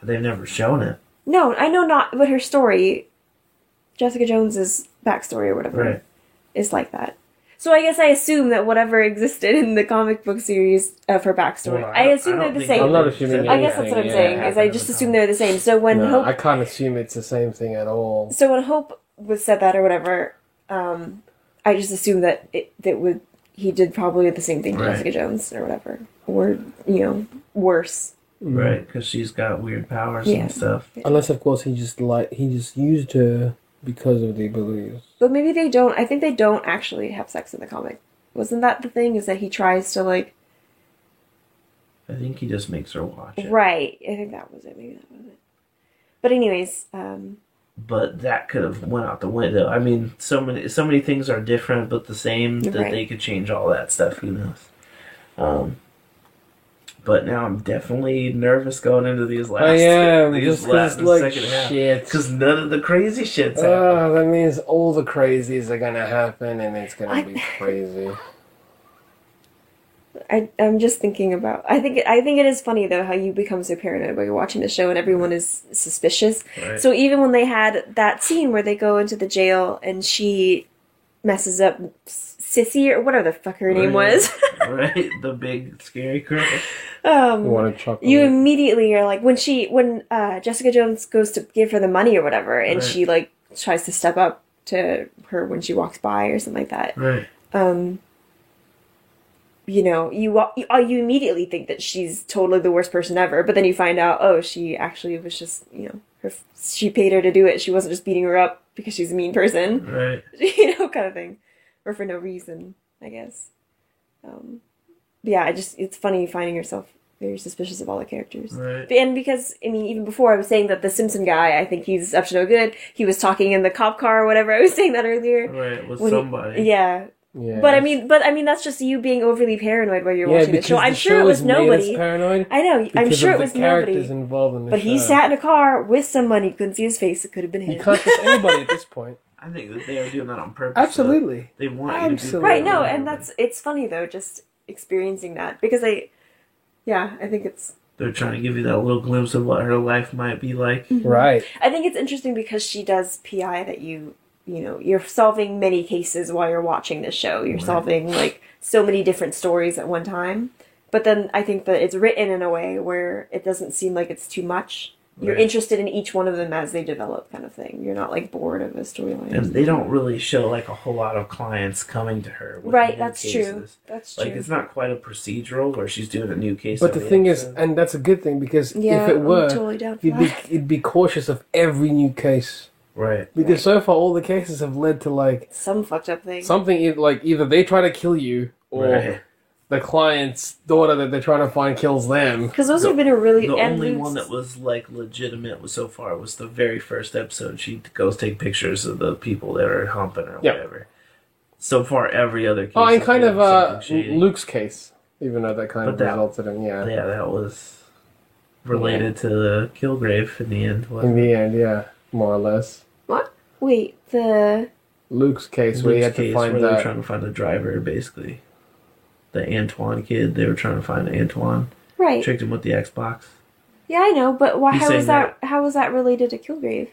Speaker 3: They've never shown it.
Speaker 4: No, I know not, but her story, Jessica Jones's backstory or whatever, is like that. So I guess I assume that whatever existed in the comic book series of her backstory, I assume they're the same.
Speaker 2: I'm not assuming anything.
Speaker 4: I guess that's what I'm saying, is I just assume they're the same. So when Hope...
Speaker 2: I can't assume it's the same thing at all.
Speaker 4: So when Hope was said that or whatever, I just assumed that he did probably the same thing to Jessica Jones or whatever. Or, worse.
Speaker 3: Right, because she's got weird powers and stuff.
Speaker 2: Unless, of course, he just used her because of the abilities.
Speaker 4: But maybe they don't. I think they don't actually have sex in the comic. Wasn't that the thing? Is that he tries to like...
Speaker 3: I think he just makes her watch it.
Speaker 4: Right. I think that was it. Maybe that was it. But anyways...
Speaker 3: But that could have went out the window. I mean, so many things are different but the same that they could change all that stuff. Who knows? But now I'm definitely nervous going into these last.
Speaker 2: I am.
Speaker 3: Second half because none of the crazy shit's happening.
Speaker 2: That means all the crazies are gonna happen, and it's gonna be crazy.
Speaker 4: I'm just thinking about. I think it is funny though how you become so paranoid while you're watching the show and everyone is suspicious. Right. So even when they had that scene where they go into the jail and she messes up Sissy or whatever the fuck her name was.
Speaker 3: Right, the big scary girl.
Speaker 4: You immediately are like when Jessica Jones goes to give her the money or whatever, and she like tries to step up to her when she walks by or something like that.
Speaker 3: Right.
Speaker 4: You immediately think that she's totally the worst person ever, but then you find out, she actually was just, she paid her to do it. She wasn't just beating her up because she's a mean person.
Speaker 3: Right.
Speaker 4: Kind of thing. Or for no reason, I guess. It's funny finding yourself very suspicious of all the characters.
Speaker 3: Right.
Speaker 4: And because, I mean, even before I was saying that the Simpson guy, I think he's up to no good. He was talking in the cop car or whatever. I was saying that earlier.
Speaker 3: Right, with somebody.
Speaker 4: Yeah. But I mean, that's just you being overly paranoid while you're watching the show. I'm sure it was nobody.
Speaker 2: Paranoid
Speaker 4: I know. I'm sure it was nobody.
Speaker 2: Involved in the
Speaker 4: but
Speaker 2: show.
Speaker 4: He sat in a car with somebody. Couldn't see his face. It could have been him.
Speaker 2: You can't trust anybody at this point.
Speaker 3: I think that they are doing that on purpose.
Speaker 2: Absolutely.
Speaker 3: They want you to be
Speaker 4: right. No, and it's funny though. Just experiencing that because I think it's.
Speaker 3: They're trying to give you that little glimpse of what her life might be like.
Speaker 2: Right.
Speaker 4: I think it's interesting because she does PI that you're solving many cases while you're watching this show. You're solving like so many different stories at one time. But then I think that it's written in a way where it doesn't seem like it's too much. You're interested in each one of them as they develop, kind of thing. You're not like bored of a storyline.
Speaker 3: And they don't really show like a whole lot of clients coming to her. With
Speaker 4: Right,
Speaker 3: new
Speaker 4: that's
Speaker 3: cases.
Speaker 4: true. That's true.
Speaker 3: Like it's not quite a procedural where she's doing a new case.
Speaker 2: But the
Speaker 3: every
Speaker 2: thing
Speaker 3: episode.
Speaker 2: is, and that's a good thing because
Speaker 4: Yeah,
Speaker 2: if it
Speaker 4: I'm
Speaker 2: were,
Speaker 4: totally down for
Speaker 2: you'd be cautious of every new case.
Speaker 3: Right.
Speaker 2: Because so far all the cases have led to like
Speaker 4: some fucked up thing.
Speaker 2: something like either they try to kill you or
Speaker 3: Right.
Speaker 2: the client's daughter that they're trying to find kills them.
Speaker 4: Because those have been a really...
Speaker 3: The
Speaker 4: and
Speaker 3: only
Speaker 4: Luke's-
Speaker 3: one that was like legitimate so far was the very first episode. She goes take pictures of the people that are humping or
Speaker 2: Yep.
Speaker 3: whatever. So far, every other case.
Speaker 2: Oh, and
Speaker 3: has
Speaker 2: kind
Speaker 3: been
Speaker 2: of
Speaker 3: something shady.
Speaker 2: Luke's case, even though that kind
Speaker 3: But
Speaker 2: of
Speaker 3: that-
Speaker 2: resulted in
Speaker 3: Yeah, that was related to the Kilgrave in the end.
Speaker 2: in
Speaker 3: Wasn't
Speaker 2: the end, yeah, more or less.
Speaker 4: What? Wait, the...
Speaker 2: Luke's case
Speaker 3: it?
Speaker 2: where he
Speaker 3: Luke's
Speaker 2: had to
Speaker 3: case
Speaker 2: find
Speaker 3: where they were
Speaker 2: that.
Speaker 3: trying to find the driver, basically. The Antoine kid. They were trying to find Antoine.
Speaker 4: Right.
Speaker 3: Tricked him with the Xbox.
Speaker 4: Yeah, I know, but why?
Speaker 3: He's
Speaker 4: How
Speaker 3: saying
Speaker 4: was that? How was that related to Kilgrave?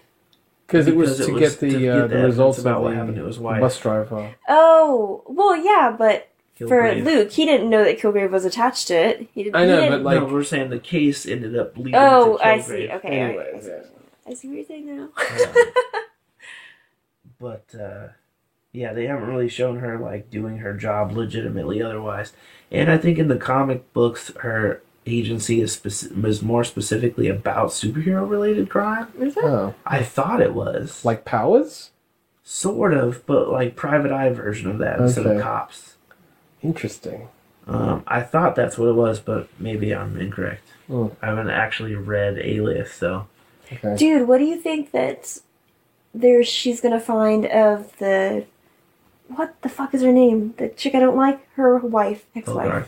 Speaker 2: Because it was
Speaker 3: Because
Speaker 2: to get the
Speaker 3: evidence
Speaker 2: results
Speaker 3: about
Speaker 2: of
Speaker 3: what happened to his
Speaker 2: the
Speaker 3: wife.
Speaker 2: bus driver.
Speaker 4: Oh, well, yeah, but for
Speaker 3: Kilgrave.
Speaker 4: Luke, he didn't know that Kilgrave was attached to it. He didn't.
Speaker 2: I know,
Speaker 4: he
Speaker 2: but
Speaker 4: didn't-
Speaker 2: like,
Speaker 3: no, we're saying the case ended up leading
Speaker 4: Oh,
Speaker 3: to Kilgrave.
Speaker 4: I see. Okay,
Speaker 2: anyways,
Speaker 4: alright.
Speaker 2: yeah.
Speaker 4: I see what you're saying now.
Speaker 3: But yeah, they haven't really shown her like doing her job legitimately otherwise. And I think in the comic books, her agency is more specifically about superhero related crime.
Speaker 4: Is it?
Speaker 2: Oh,
Speaker 3: I thought it was
Speaker 2: like powers?
Speaker 3: sort of, but like private eye version of that instead of
Speaker 2: Okay.
Speaker 3: cops.
Speaker 2: Interesting.
Speaker 3: I thought that's what it was, but maybe I'm incorrect.
Speaker 2: Hmm.
Speaker 3: I haven't actually read Alias, so
Speaker 2: Okay.
Speaker 4: Dude, what do you think that she's gonna find of the... What the fuck is her name? The chick I don't like? Her wife, ex-wife.
Speaker 3: Hogarth.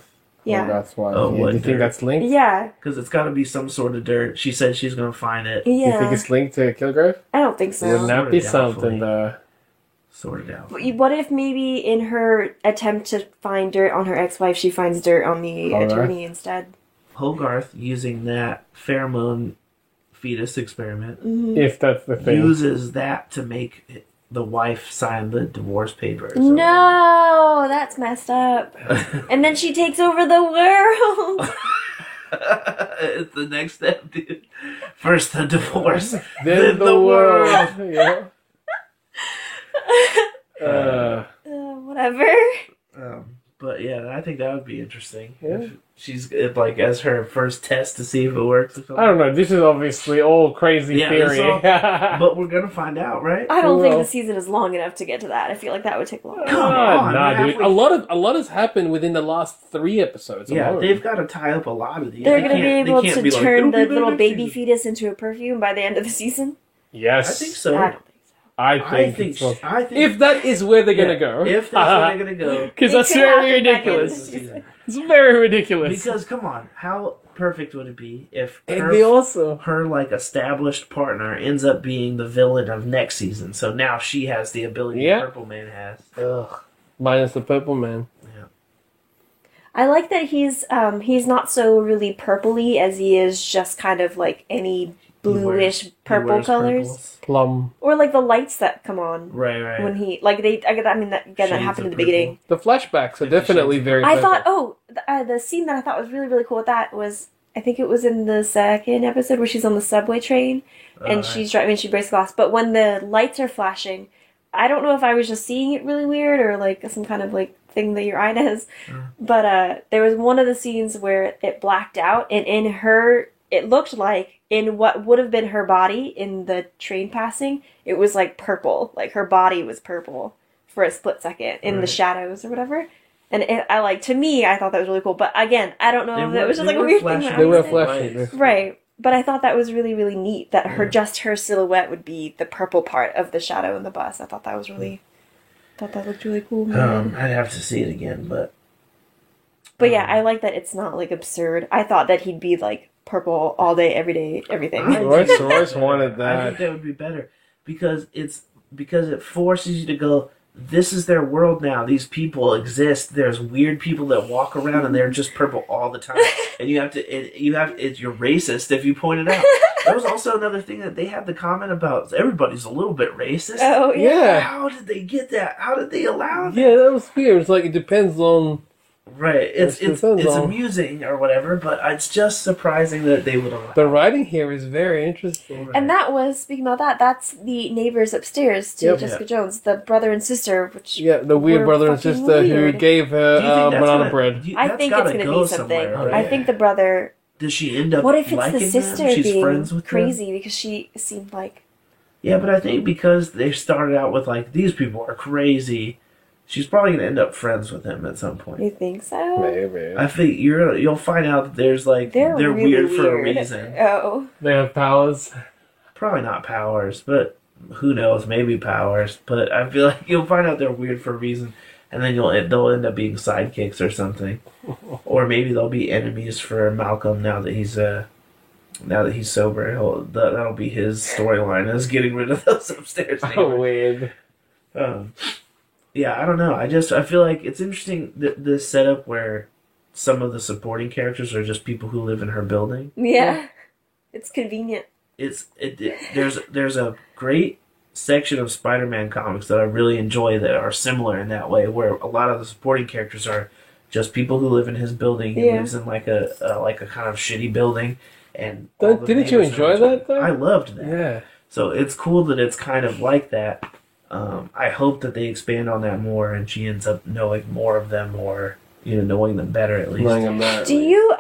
Speaker 2: Well,
Speaker 4: Yeah.
Speaker 2: that's why.
Speaker 3: Oh,
Speaker 2: Yeah,
Speaker 3: what
Speaker 2: do you think
Speaker 3: dirt?
Speaker 2: that's linked?
Speaker 4: Yeah.
Speaker 3: Because it's got to be some sort of dirt. She said she's going to find it.
Speaker 2: Do you think
Speaker 4: Yeah.
Speaker 2: it's linked to Kilgrave?
Speaker 4: I don't think so.
Speaker 2: Wouldn't that be
Speaker 3: Sorta doubtfully.
Speaker 2: something though?
Speaker 3: Sorted out.
Speaker 4: What if maybe in her attempt to find dirt on her ex-wife, she finds dirt on the
Speaker 2: Alright.
Speaker 4: attorney instead?
Speaker 3: Hogarth, using that pheromone fetus experiment,
Speaker 2: If that's the thing.
Speaker 3: uses that to make the wife sign the divorce papers.
Speaker 4: No, that's messed up. And then she takes over the world.
Speaker 3: It's the next step, dude. First the divorce,
Speaker 2: Then the world. Yeah.
Speaker 4: Whatever.
Speaker 3: But yeah, I think that would be interesting.
Speaker 2: Yeah.
Speaker 3: If she's like as her first test to see if it works. Or something.
Speaker 2: I don't know. This is obviously all crazy
Speaker 3: Yeah,
Speaker 2: theory.
Speaker 3: it's but we're gonna find out, right?
Speaker 4: I don't think
Speaker 2: Well.
Speaker 4: the season is long enough to get to that. I feel like that would take long.
Speaker 3: Come on,
Speaker 2: nah,
Speaker 3: man.
Speaker 2: dude. A lot has happened within the last 3 episodes.
Speaker 3: Yeah,
Speaker 2: alone.
Speaker 3: they've got to tie up a lot of these.
Speaker 4: They're
Speaker 3: They
Speaker 4: going to be
Speaker 3: can't- they
Speaker 4: able
Speaker 3: can't
Speaker 4: to
Speaker 3: be like,
Speaker 4: turn
Speaker 3: "It'll be
Speaker 4: the
Speaker 3: there
Speaker 4: little
Speaker 3: next
Speaker 4: baby
Speaker 3: season."
Speaker 4: fetus into a perfume by the end of the season.
Speaker 2: Yes,
Speaker 3: I think so.
Speaker 4: I don't think so.
Speaker 2: I think if that is where they're gonna go,
Speaker 3: If that's where they're gonna go.
Speaker 2: because
Speaker 4: It
Speaker 2: that's
Speaker 4: could
Speaker 2: very
Speaker 4: happen back in the
Speaker 2: ridiculous.
Speaker 4: season.
Speaker 2: It's very ridiculous.
Speaker 3: Because come on, how perfect would it be if
Speaker 2: It'd be awesome.
Speaker 3: her like established partner ends up being the villain of next season? So now she has the ability
Speaker 2: Yeah.
Speaker 3: Purple Man has.
Speaker 2: Ugh. Minus the purple man.
Speaker 4: I like that he's not so really purpley as he is just kind of like any bluish purple
Speaker 3: wears
Speaker 4: colors.
Speaker 3: purples.
Speaker 2: Plum.
Speaker 4: Or like the lights that come on
Speaker 3: Right.
Speaker 4: when he like they. I mean that again that
Speaker 3: Shades
Speaker 4: happened in
Speaker 3: of
Speaker 4: the beginning.
Speaker 2: The flashbacks are
Speaker 3: 50
Speaker 2: definitely
Speaker 3: Shades.
Speaker 2: very.
Speaker 4: I
Speaker 2: purple.
Speaker 4: thought the scene that I thought was really really cool with that was I think it was in the second episode where she's on the subway train and she's driving and she breaks glass. But when the lights are flashing, I don't know if I was just seeing it really weird or like some kind of like thing that your eye does. But there was one of the scenes where it blacked out and in her it looked like in what would have been her body in the train passing, it was like purple. Like her body was purple for a split second in the
Speaker 3: Right.
Speaker 4: shadows or whatever. And I like, to me, I thought that was really cool. But again, I don't know if that was just like a weird thing. that
Speaker 2: They
Speaker 4: I
Speaker 2: were
Speaker 4: did.
Speaker 2: flashing.
Speaker 4: Right. But I thought that was really, really neat that just her silhouette would be the purple part of the shadow in the bus. I thought that was really, thought that looked really cool.
Speaker 3: I'd have to see it again, but
Speaker 4: But yeah, I like that it's not like absurd. I thought that he'd be like purple all day, every day, everything.
Speaker 2: Royce wanted
Speaker 3: I
Speaker 2: that.
Speaker 3: think that would be better because it forces you to go. this is their world now. These people exist. There's weird people that walk around and they're just purple all the time. And you're racist if you point it out. That was also another thing that they had the comment about. Everybody's a little bit racist.
Speaker 4: Oh, yeah.
Speaker 3: How did they get that? How did they allow that?
Speaker 2: Yeah, that was weird. It's like it depends on.
Speaker 3: Right. It's amusing or whatever, but it's just surprising that they would allow.
Speaker 2: The writing here is very interesting.
Speaker 4: And that was, speaking about that, that's the neighbors upstairs to Jessica Jones, the brother and sister, which
Speaker 2: the weird brother and sister who gave her banana bread.
Speaker 4: I think it's going to be something. Right? I think the brother...
Speaker 3: Does she end up
Speaker 4: what if it's
Speaker 3: liking
Speaker 4: the sister
Speaker 3: them? She's
Speaker 4: being
Speaker 3: friends with
Speaker 4: crazy
Speaker 3: them?
Speaker 4: because she seemed like...
Speaker 3: Yeah, but I think because they started out with, like, these people are crazy, she's probably going to end up friends with him at some point.
Speaker 4: You think so?
Speaker 2: Maybe.
Speaker 3: I think you'll find out that there's, like, they're really weird for a reason.
Speaker 4: Oh.
Speaker 2: They have powers?
Speaker 3: Probably not powers, but who knows? Maybe powers. But I feel like you'll find out they're weird for a reason, and then they'll end up being sidekicks or something. Or maybe they'll be enemies for Malcolm now that he's sober. That'll be his storyline, is getting rid of those upstairs neighbors.
Speaker 2: Oh, weird.
Speaker 3: Yeah, I don't know. I feel like it's interesting this setup where some of the supporting characters are just people who live in her building.
Speaker 4: Yeah. It's convenient.
Speaker 3: There's a great section of Spider-Man comics that I really enjoy that are similar in that way, where a lot of the supporting characters are just people who live in his building. He lives in like a kind of shitty building, and
Speaker 2: didn't you enjoy that though?
Speaker 3: I loved that.
Speaker 2: Yeah.
Speaker 3: So it's cool that it's kind of like that. I hope that they expand on that more, and she ends up knowing more of them, or knowing them better at least.
Speaker 4: Do you?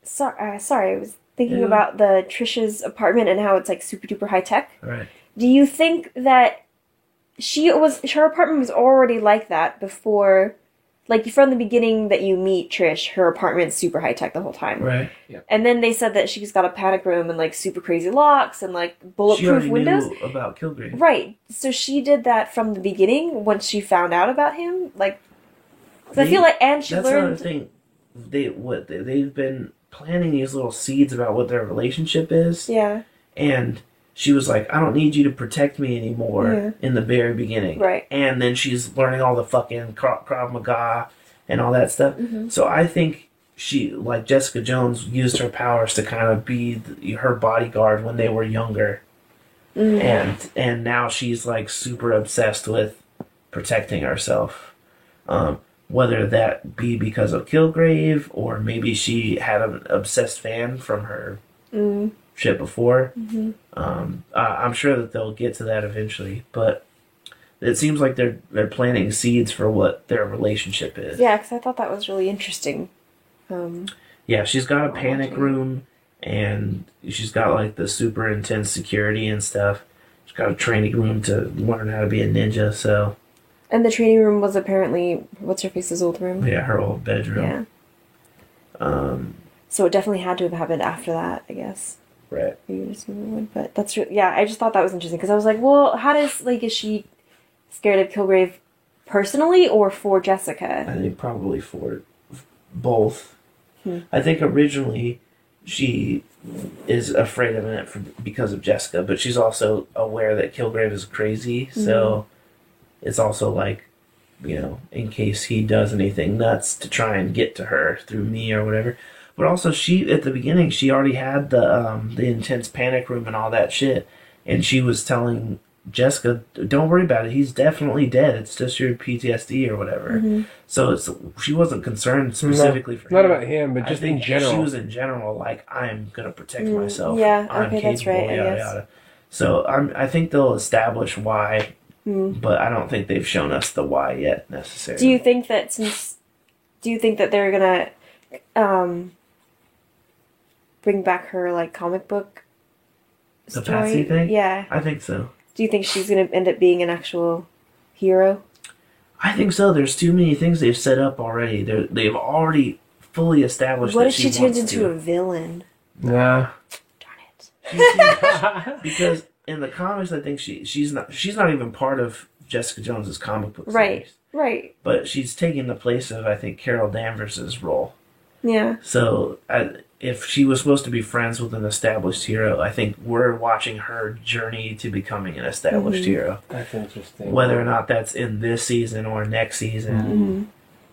Speaker 4: Sorry, I was thinking about the Trisha's apartment and how it's like super duper high tech.
Speaker 3: Right.
Speaker 4: Do you think that her apartment was already like that before, like from the beginning that you meet Trish, her apartment's super high tech the whole time.
Speaker 3: Right.
Speaker 2: Yeah.
Speaker 4: And then they said that she's got a panic room and like super crazy locks and like bulletproof windows.
Speaker 3: Knew about Kilgrave.
Speaker 4: Right. So she did that from the beginning once she found out about him. Like, I feel like, and she
Speaker 3: that's
Speaker 4: learned.
Speaker 3: That's another thing. They've been planting these little seeds about what their relationship is.
Speaker 4: Yeah.
Speaker 3: And she was like, I don't need you to protect me anymore in the very beginning.
Speaker 4: Right.
Speaker 3: And then she's learning all the fucking Krav Maga and all that stuff.
Speaker 4: Mm-hmm.
Speaker 3: So I think she, like Jessica Jones, used her powers to kind of be her bodyguard when they were younger. Mm-hmm. And now she's like super obsessed with protecting herself. Whether that be because of Kilgrave, or maybe she had an obsessed fan from her shit before. Mm-hmm. I'm sure that they'll get to that eventually, but it seems like they're planting seeds for what their relationship is.
Speaker 4: Yeah, because I thought that was really interesting.
Speaker 3: Yeah, she's got a panic room, and she's got like the super intense security and stuff. She's got a training room to learn how to be a ninja, so...
Speaker 4: And the training room was apparently what's-her-face's old room?
Speaker 3: Yeah, her old bedroom.
Speaker 4: Yeah. So it definitely had to have happened after that, I guess.
Speaker 3: Right.
Speaker 4: But that's true. Yeah, I just thought that was interesting, because I was like, well, is she scared of Kilgrave personally or for Jessica?
Speaker 3: I think probably for both. I think originally she is afraid of it because of Jessica, but she's also aware that Kilgrave is crazy, so... It's also like, in case he does anything nuts to try and get to her through me or whatever. But also, at the beginning, she already had the intense panic room and all that shit. And she was telling Jessica, don't worry about it. He's definitely dead. It's just your PTSD or whatever. Mm-hmm. So she wasn't concerned specifically for him.
Speaker 2: Not about him, but just in general.
Speaker 3: She was in general like, I'm going to protect myself.
Speaker 4: Yeah,
Speaker 3: I'm
Speaker 4: okay,
Speaker 3: capable,
Speaker 4: that's right,
Speaker 3: yada, yada. So I think they'll establish why... But I don't think they've shown us the why yet, necessarily.
Speaker 4: Do you think that they're gonna bring back her like comic book
Speaker 3: the
Speaker 4: story?
Speaker 3: Patsy thing?
Speaker 4: Yeah.
Speaker 3: I think so.
Speaker 4: Do you think she's gonna end up being an actual hero?
Speaker 3: I think so. There's too many things they've set up already. They've already fully established
Speaker 4: what
Speaker 3: that
Speaker 4: if she turns into a villain?
Speaker 2: Nah.
Speaker 4: Darn it.
Speaker 3: Because in the comics, I think she's not even part of Jessica Jones's comic book series.
Speaker 4: Right.
Speaker 3: But she's taking the place of, I think, Carol Danvers' role.
Speaker 4: Yeah.
Speaker 3: So if she was supposed to be friends with an established hero, I think we're watching her journey to becoming an established hero.
Speaker 2: That's interesting.
Speaker 3: Whether or not that's in this season or next season.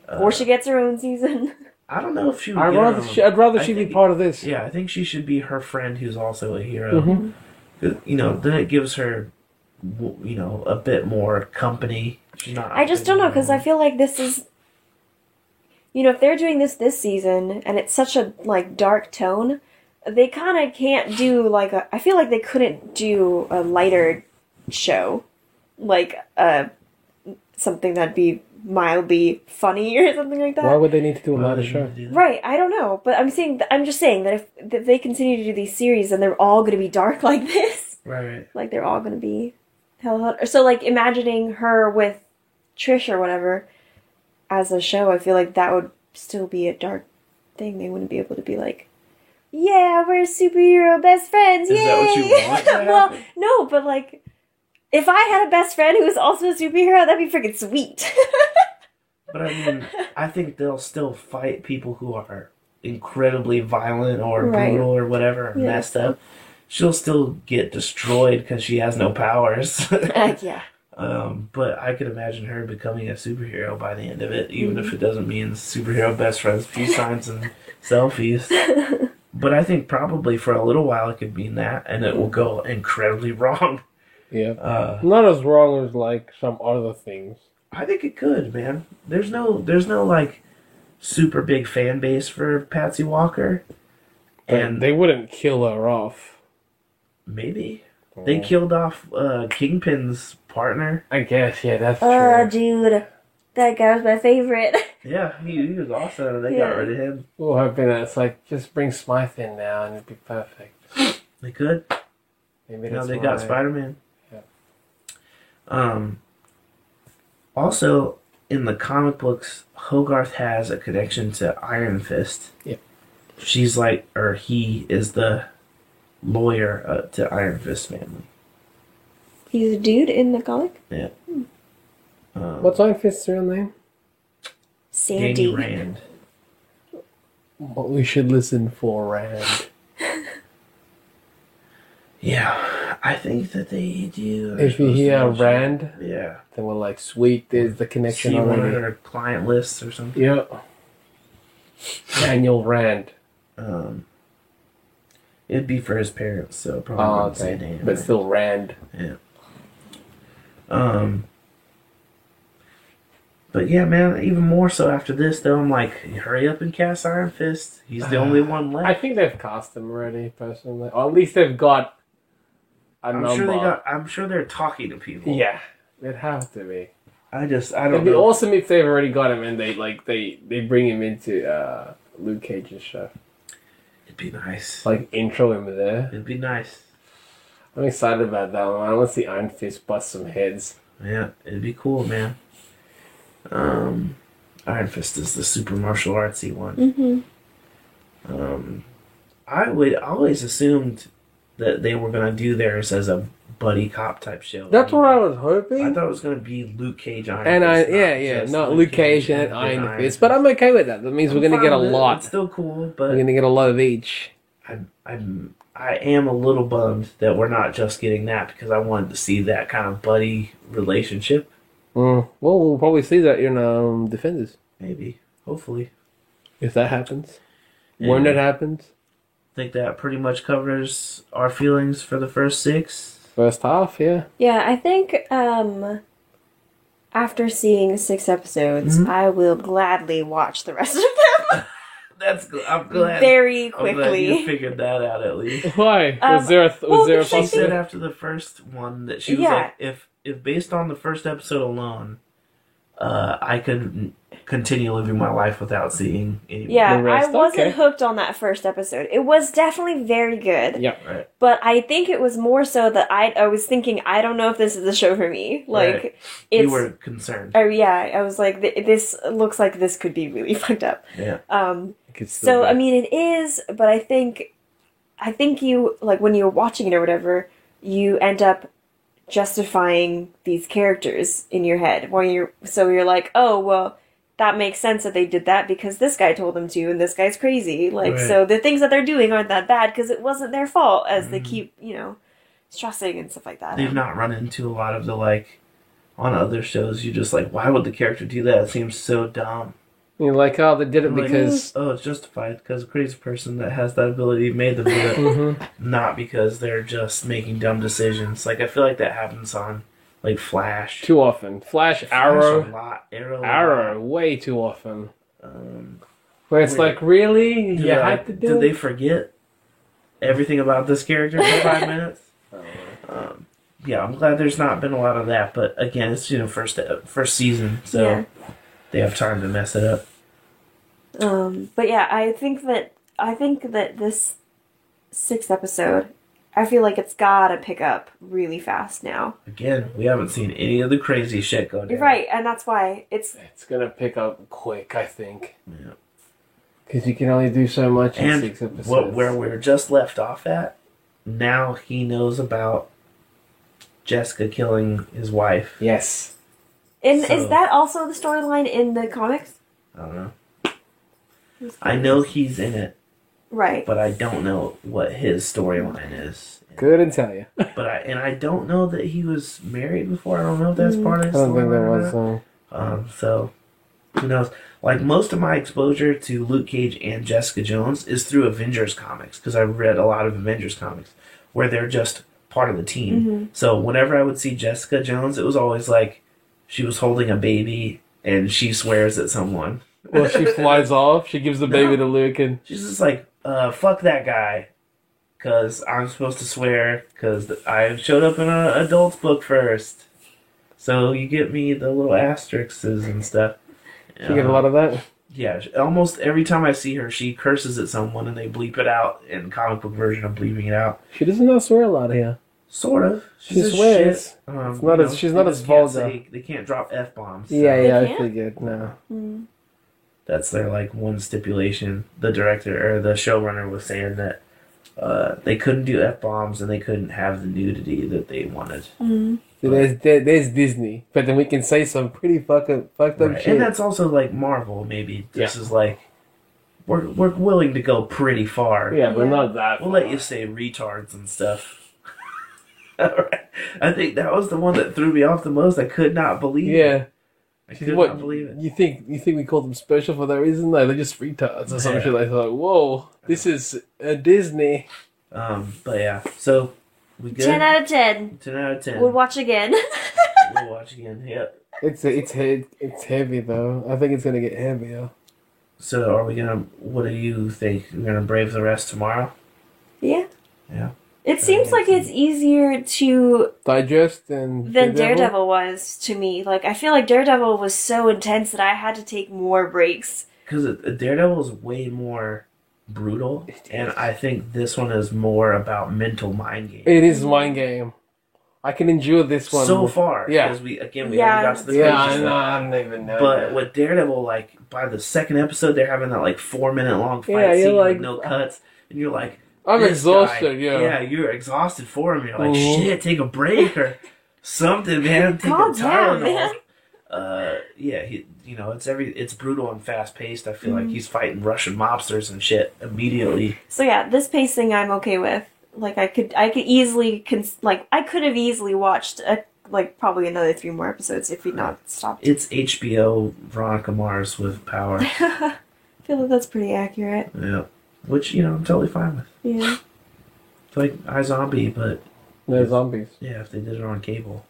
Speaker 4: Or she gets her own season.
Speaker 3: I don't know if she would
Speaker 2: I'd rather she be part of this.
Speaker 3: Yeah, I think she should be her friend who's also a hero. Then it gives her, a bit more company. She's not.
Speaker 4: I just don't know, because I feel like this is... if they're doing this season, and it's such a, dark tone, they kind of can't do, I feel like they couldn't do a lighter show. Something that'd be mildly funny or something like that.
Speaker 2: Why would they need to do a lighter show?
Speaker 4: Right, I don't know. But I'm just saying that if they continue to do these series, then they're all going to be dark like this.
Speaker 3: Right.
Speaker 4: They're all going to be hell. So, imagining her with Trish or whatever as a show, I feel like that would still be a dark thing. They wouldn't be able to be like, yeah, we're superhero best friends. Yay!
Speaker 3: Is that what you want to happen?
Speaker 4: Well, no, but if I had a best friend who was also a superhero, that'd be freaking sweet.
Speaker 3: But I think they'll still fight people who are incredibly violent or brutal or whatever, or messed up. She'll still get destroyed because she has no powers.
Speaker 4: Yeah.
Speaker 3: But I could imagine her becoming a superhero by the end of it, even if it doesn't mean superhero best friends, peace signs, and selfies. But I think probably for a little while it could mean that, and it will go incredibly wrong.
Speaker 2: Yeah. Not as wrong as some other things.
Speaker 3: I think it could, man. There's no super big fan base for Patsy Walker. And
Speaker 2: they wouldn't kill her off.
Speaker 3: Maybe. They killed off Kingpin's partner.
Speaker 2: I guess, yeah, that's
Speaker 4: Oh,
Speaker 2: true.
Speaker 4: dude. That guy was my favorite.
Speaker 3: Yeah, he was awesome, and they got rid of him.
Speaker 2: We're hoping that it's just bring Smythe in now and it'd be perfect.
Speaker 3: They could.
Speaker 2: Maybe
Speaker 3: Now
Speaker 2: that's
Speaker 3: they
Speaker 2: why.
Speaker 3: got Spider-Man.
Speaker 2: Yeah.
Speaker 3: Also, in the comic books, Hogarth has a connection to Iron Fist.
Speaker 2: Yep.
Speaker 3: He is the lawyer to Iron Fist family.
Speaker 4: He's a dude in the comic?
Speaker 3: Yeah.
Speaker 2: What's Iron Fist's real name?
Speaker 4: Sandy.
Speaker 3: Danny Rand.
Speaker 2: What we should listen for, Rand.
Speaker 3: Yeah, I think that they do.
Speaker 2: If you hear Rand,
Speaker 3: yeah,
Speaker 2: then we're sweet, there's the connection
Speaker 3: see one
Speaker 2: already.
Speaker 3: of their client lists or something.
Speaker 2: Yep. Daniel Rand.
Speaker 3: It'd be for his parents, so probably wouldn't say Danny.
Speaker 2: But still Rand.
Speaker 3: Yeah. But yeah, man, even more so after this, though, I'm like, hurry up and cast Iron Fist. He's the only one left.
Speaker 2: I think they've cast him already, personally. Or at least they've got a number.
Speaker 3: I'm sure they're talking to people.
Speaker 2: Yeah, they'd have to be.
Speaker 3: I don't
Speaker 2: It'd be
Speaker 3: know.
Speaker 2: awesome if they've already got him and they bring him into Luke Cage's show.
Speaker 3: It'd be nice.
Speaker 2: Intro him there.
Speaker 3: It'd be nice.
Speaker 2: I'm excited about that one. I want to see Iron Fist bust some heads.
Speaker 3: Yeah, it'd be cool, man. Iron Fist is the super martial artsy one.
Speaker 4: Mm-hmm.
Speaker 3: I would always assumed that they were gonna do theirs as a buddy cop type show.
Speaker 2: That's what I was hoping.
Speaker 3: I thought it was gonna be Luke Cage, Iron
Speaker 2: And
Speaker 3: Fist.
Speaker 2: not Luke Cage and Iron Fist. But I'm okay with that. That means we're gonna get a lot.
Speaker 3: It's still cool, but
Speaker 2: We're gonna get a lot of each.
Speaker 3: I am a little bummed that we're not just getting that because I wanted to see that kind of buddy relationship.
Speaker 2: Well, we'll probably see that in Defenders.
Speaker 3: Maybe, hopefully.
Speaker 2: If that happens. When it happens.
Speaker 3: I think that pretty much covers our feelings for the first 6.
Speaker 2: First half, yeah.
Speaker 4: Yeah, I think after seeing 6 episodes, I will gladly watch the rest of them.
Speaker 3: That's good. I'm glad.
Speaker 4: Very
Speaker 3: I'm glad
Speaker 4: quickly.
Speaker 3: you figured that out at least.
Speaker 2: Why? Was there a
Speaker 4: because
Speaker 3: She
Speaker 4: I
Speaker 3: said
Speaker 2: possibility?
Speaker 3: after the first one that she was
Speaker 4: Yeah.
Speaker 3: like, if based on the first episode alone, I could continue living my life without seeing anyone.
Speaker 4: Yeah,
Speaker 2: The rest,
Speaker 4: I wasn't
Speaker 2: okay.
Speaker 4: hooked on that first episode. It was definitely very good.
Speaker 2: Yeah.
Speaker 3: Right.
Speaker 4: But I think it was more so that I was thinking, I don't know if this is the show for me.
Speaker 3: Right.
Speaker 4: It's...
Speaker 3: You were concerned.
Speaker 4: Oh, yeah, I was like, this looks like this could be really fucked up.
Speaker 3: Yeah.
Speaker 4: So, I mean, it is, but I think you, when you're watching it or whatever, you end up justifying these characters in your head. You're like, oh, well, that makes sense that they did that because this guy told them to, and this guy's crazy. Like,
Speaker 3: Right.
Speaker 4: so the things that they're doing aren't that bad because it wasn't their fault as they keep, you know, stressing and stuff like that.
Speaker 3: They've not run into a lot of the, like, on other shows, you just like, why would the character do that? It seems so dumb.
Speaker 2: You're like, oh, they did it
Speaker 3: Like,
Speaker 2: because
Speaker 3: oh, it's justified because a crazy person that has that ability made them do it. Not because they're just making dumb decisions. Like, I feel like that happens on, like, Flash.
Speaker 2: too often. Flash,
Speaker 3: A
Speaker 2: Arrow,
Speaker 3: lot. Arrow. A lot.
Speaker 2: way too often. Where it's like, really? You have to do
Speaker 3: Did
Speaker 2: it?
Speaker 3: they forget everything about this character for 5 minutes? Yeah, I'm glad there's not been a lot of that. But again, it's, you know, first season, so
Speaker 4: Yeah.
Speaker 3: they have time to mess it up.
Speaker 4: But yeah, I think that this 6th episode, I feel like it's gotta pick up really fast now.
Speaker 3: Again, we haven't seen any of the crazy shit go down.
Speaker 4: You're right, and that's why it's
Speaker 2: gonna pick up quick, I think.
Speaker 3: Yeah.
Speaker 2: Because you can only do so much in
Speaker 3: And
Speaker 2: 6 episodes.
Speaker 3: where we're just left off at, now he knows about Jessica killing his wife.
Speaker 2: Yes.
Speaker 4: and
Speaker 3: So-
Speaker 4: is that also the storyline in the comics?
Speaker 3: I don't know. I know he's in it,
Speaker 4: Right.
Speaker 3: but I don't know what his storyline is.
Speaker 2: Couldn't tell you.
Speaker 3: I don't know that he was married before. I don't know if that's part of
Speaker 2: I
Speaker 3: his
Speaker 2: don't think that
Speaker 3: storyline or
Speaker 2: was.
Speaker 3: not. So who knows? Like, most of my exposure to Luke Cage and Jessica Jones is through Avengers comics because I read a lot of Avengers comics where they're just part of the team. So whenever I would see Jessica Jones, it was always like she was holding a baby and she swears at someone.
Speaker 2: Well, she flies off. She gives the baby to Luke, and
Speaker 3: She's just like, fuck that guy. Because I'm supposed to swear. Because I showed up in an adult's book first. So you get me the little asterisks and stuff.
Speaker 2: you get a lot of that.
Speaker 3: Yeah, almost every time I see her, she curses at someone and they bleep it out. In comic book version of bleeping it out.
Speaker 2: She does not swear a lot here.
Speaker 3: Sort of.
Speaker 2: She
Speaker 3: says
Speaker 2: swears.
Speaker 3: shit.
Speaker 2: It's not as- she's not
Speaker 3: they
Speaker 2: as
Speaker 3: just can't
Speaker 2: vulgar.
Speaker 3: They can't drop F-bombs.
Speaker 2: Yeah, I
Speaker 4: can't?
Speaker 2: figured. No.
Speaker 3: That's their, like, one stipulation. The director, or the showrunner was saying that they couldn't do F-bombs and they couldn't have the nudity that they wanted.
Speaker 2: So there's Disney, but then we can say some pretty fucked up
Speaker 3: Right.
Speaker 2: shit.
Speaker 3: And that's also, like, Marvel, maybe. This is, like, we're willing to go pretty far.
Speaker 2: yeah, but
Speaker 4: Yeah.
Speaker 2: not that.
Speaker 3: We'll let you say retards and stuff. Alright. I think that was the one that threw me off the most. I could not believe it.
Speaker 2: Yeah.
Speaker 3: I could
Speaker 2: What,
Speaker 3: not believe it.
Speaker 2: you think we call them special for that reason? No, they're just retards or some
Speaker 3: Yeah.
Speaker 2: shit. I thought, whoa, this is a Disney.
Speaker 3: But yeah, so we good?
Speaker 4: 10 out of 10.
Speaker 3: 10 out of 10.
Speaker 4: Would watch again.
Speaker 3: We'll watch again. Yep.
Speaker 2: It's heavy though. I think it's gonna get heavier.
Speaker 3: So are we gonna? What do you think? We're gonna brave the rest tomorrow?
Speaker 4: Yeah.
Speaker 3: Yeah.
Speaker 4: It seems like it's easier to
Speaker 2: Digest and
Speaker 4: than Daredevil was to me. Like, I feel like Daredevil was so intense that I had to take more breaks.
Speaker 3: Because Daredevil is way more brutal, and I think this one is more about mental mind games.
Speaker 2: It is mind game. I can endure this one
Speaker 3: So far,
Speaker 2: Yeah.
Speaker 3: because we haven't
Speaker 4: Yeah.
Speaker 3: got to the
Speaker 2: Yeah,
Speaker 3: crazy
Speaker 2: I know.
Speaker 3: stuff.
Speaker 2: I don't even know.
Speaker 3: But with Daredevil, like, by the second episode, they're having that, like, 4-minute long fight
Speaker 2: Yeah, you're
Speaker 3: scene
Speaker 2: like-
Speaker 3: with no cuts, and you're like,
Speaker 2: I'm
Speaker 3: this
Speaker 2: exhausted.
Speaker 3: guy-
Speaker 2: Yeah.
Speaker 3: Yeah, you're exhausted for him. You're like,
Speaker 2: Mhm.
Speaker 3: shit, take a break or something, man. Take
Speaker 4: Calm
Speaker 3: a
Speaker 4: down,
Speaker 3: Tylenol.
Speaker 4: man.
Speaker 3: Yeah, it's brutal and fast paced. I feel like he's fighting Russian mobsters and shit immediately.
Speaker 4: So yeah, this pacing I'm okay with. Like, I could easily I could have easily watched probably another 3 more episodes if we'd not stopped.
Speaker 3: It's HBO Veronica Mars with power.
Speaker 4: I feel like that's pretty accurate.
Speaker 3: Yeah, which I'm totally fine with.
Speaker 4: Yeah.
Speaker 3: It's like iZombie, but
Speaker 2: No zombies.
Speaker 3: yeah, if they did it on cable.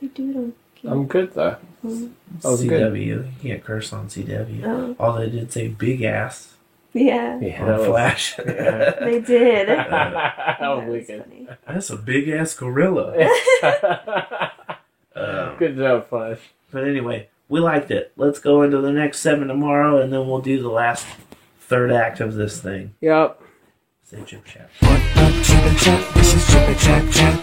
Speaker 4: They do it on
Speaker 2: I'm good though.
Speaker 4: camera.
Speaker 2: That was good.
Speaker 3: CW, you can't curse on CW.
Speaker 4: Oh.
Speaker 3: All they did say big ass
Speaker 4: Yeah.
Speaker 2: Yeah,
Speaker 3: on
Speaker 2: that was,
Speaker 3: Flash.
Speaker 2: yeah.
Speaker 4: They did.
Speaker 2: that
Speaker 4: That
Speaker 2: was
Speaker 4: was
Speaker 2: wicked.
Speaker 4: funny.
Speaker 3: That's a big ass gorilla.
Speaker 2: Good job, Flash.
Speaker 3: But anyway, we liked it. Let's go into the next 7 tomorrow, and then we'll do the last third act of this thing.
Speaker 2: Yep.
Speaker 3: Say chip chat.
Speaker 1: What up, Chipper Chat? This is Chipper Chat Chat.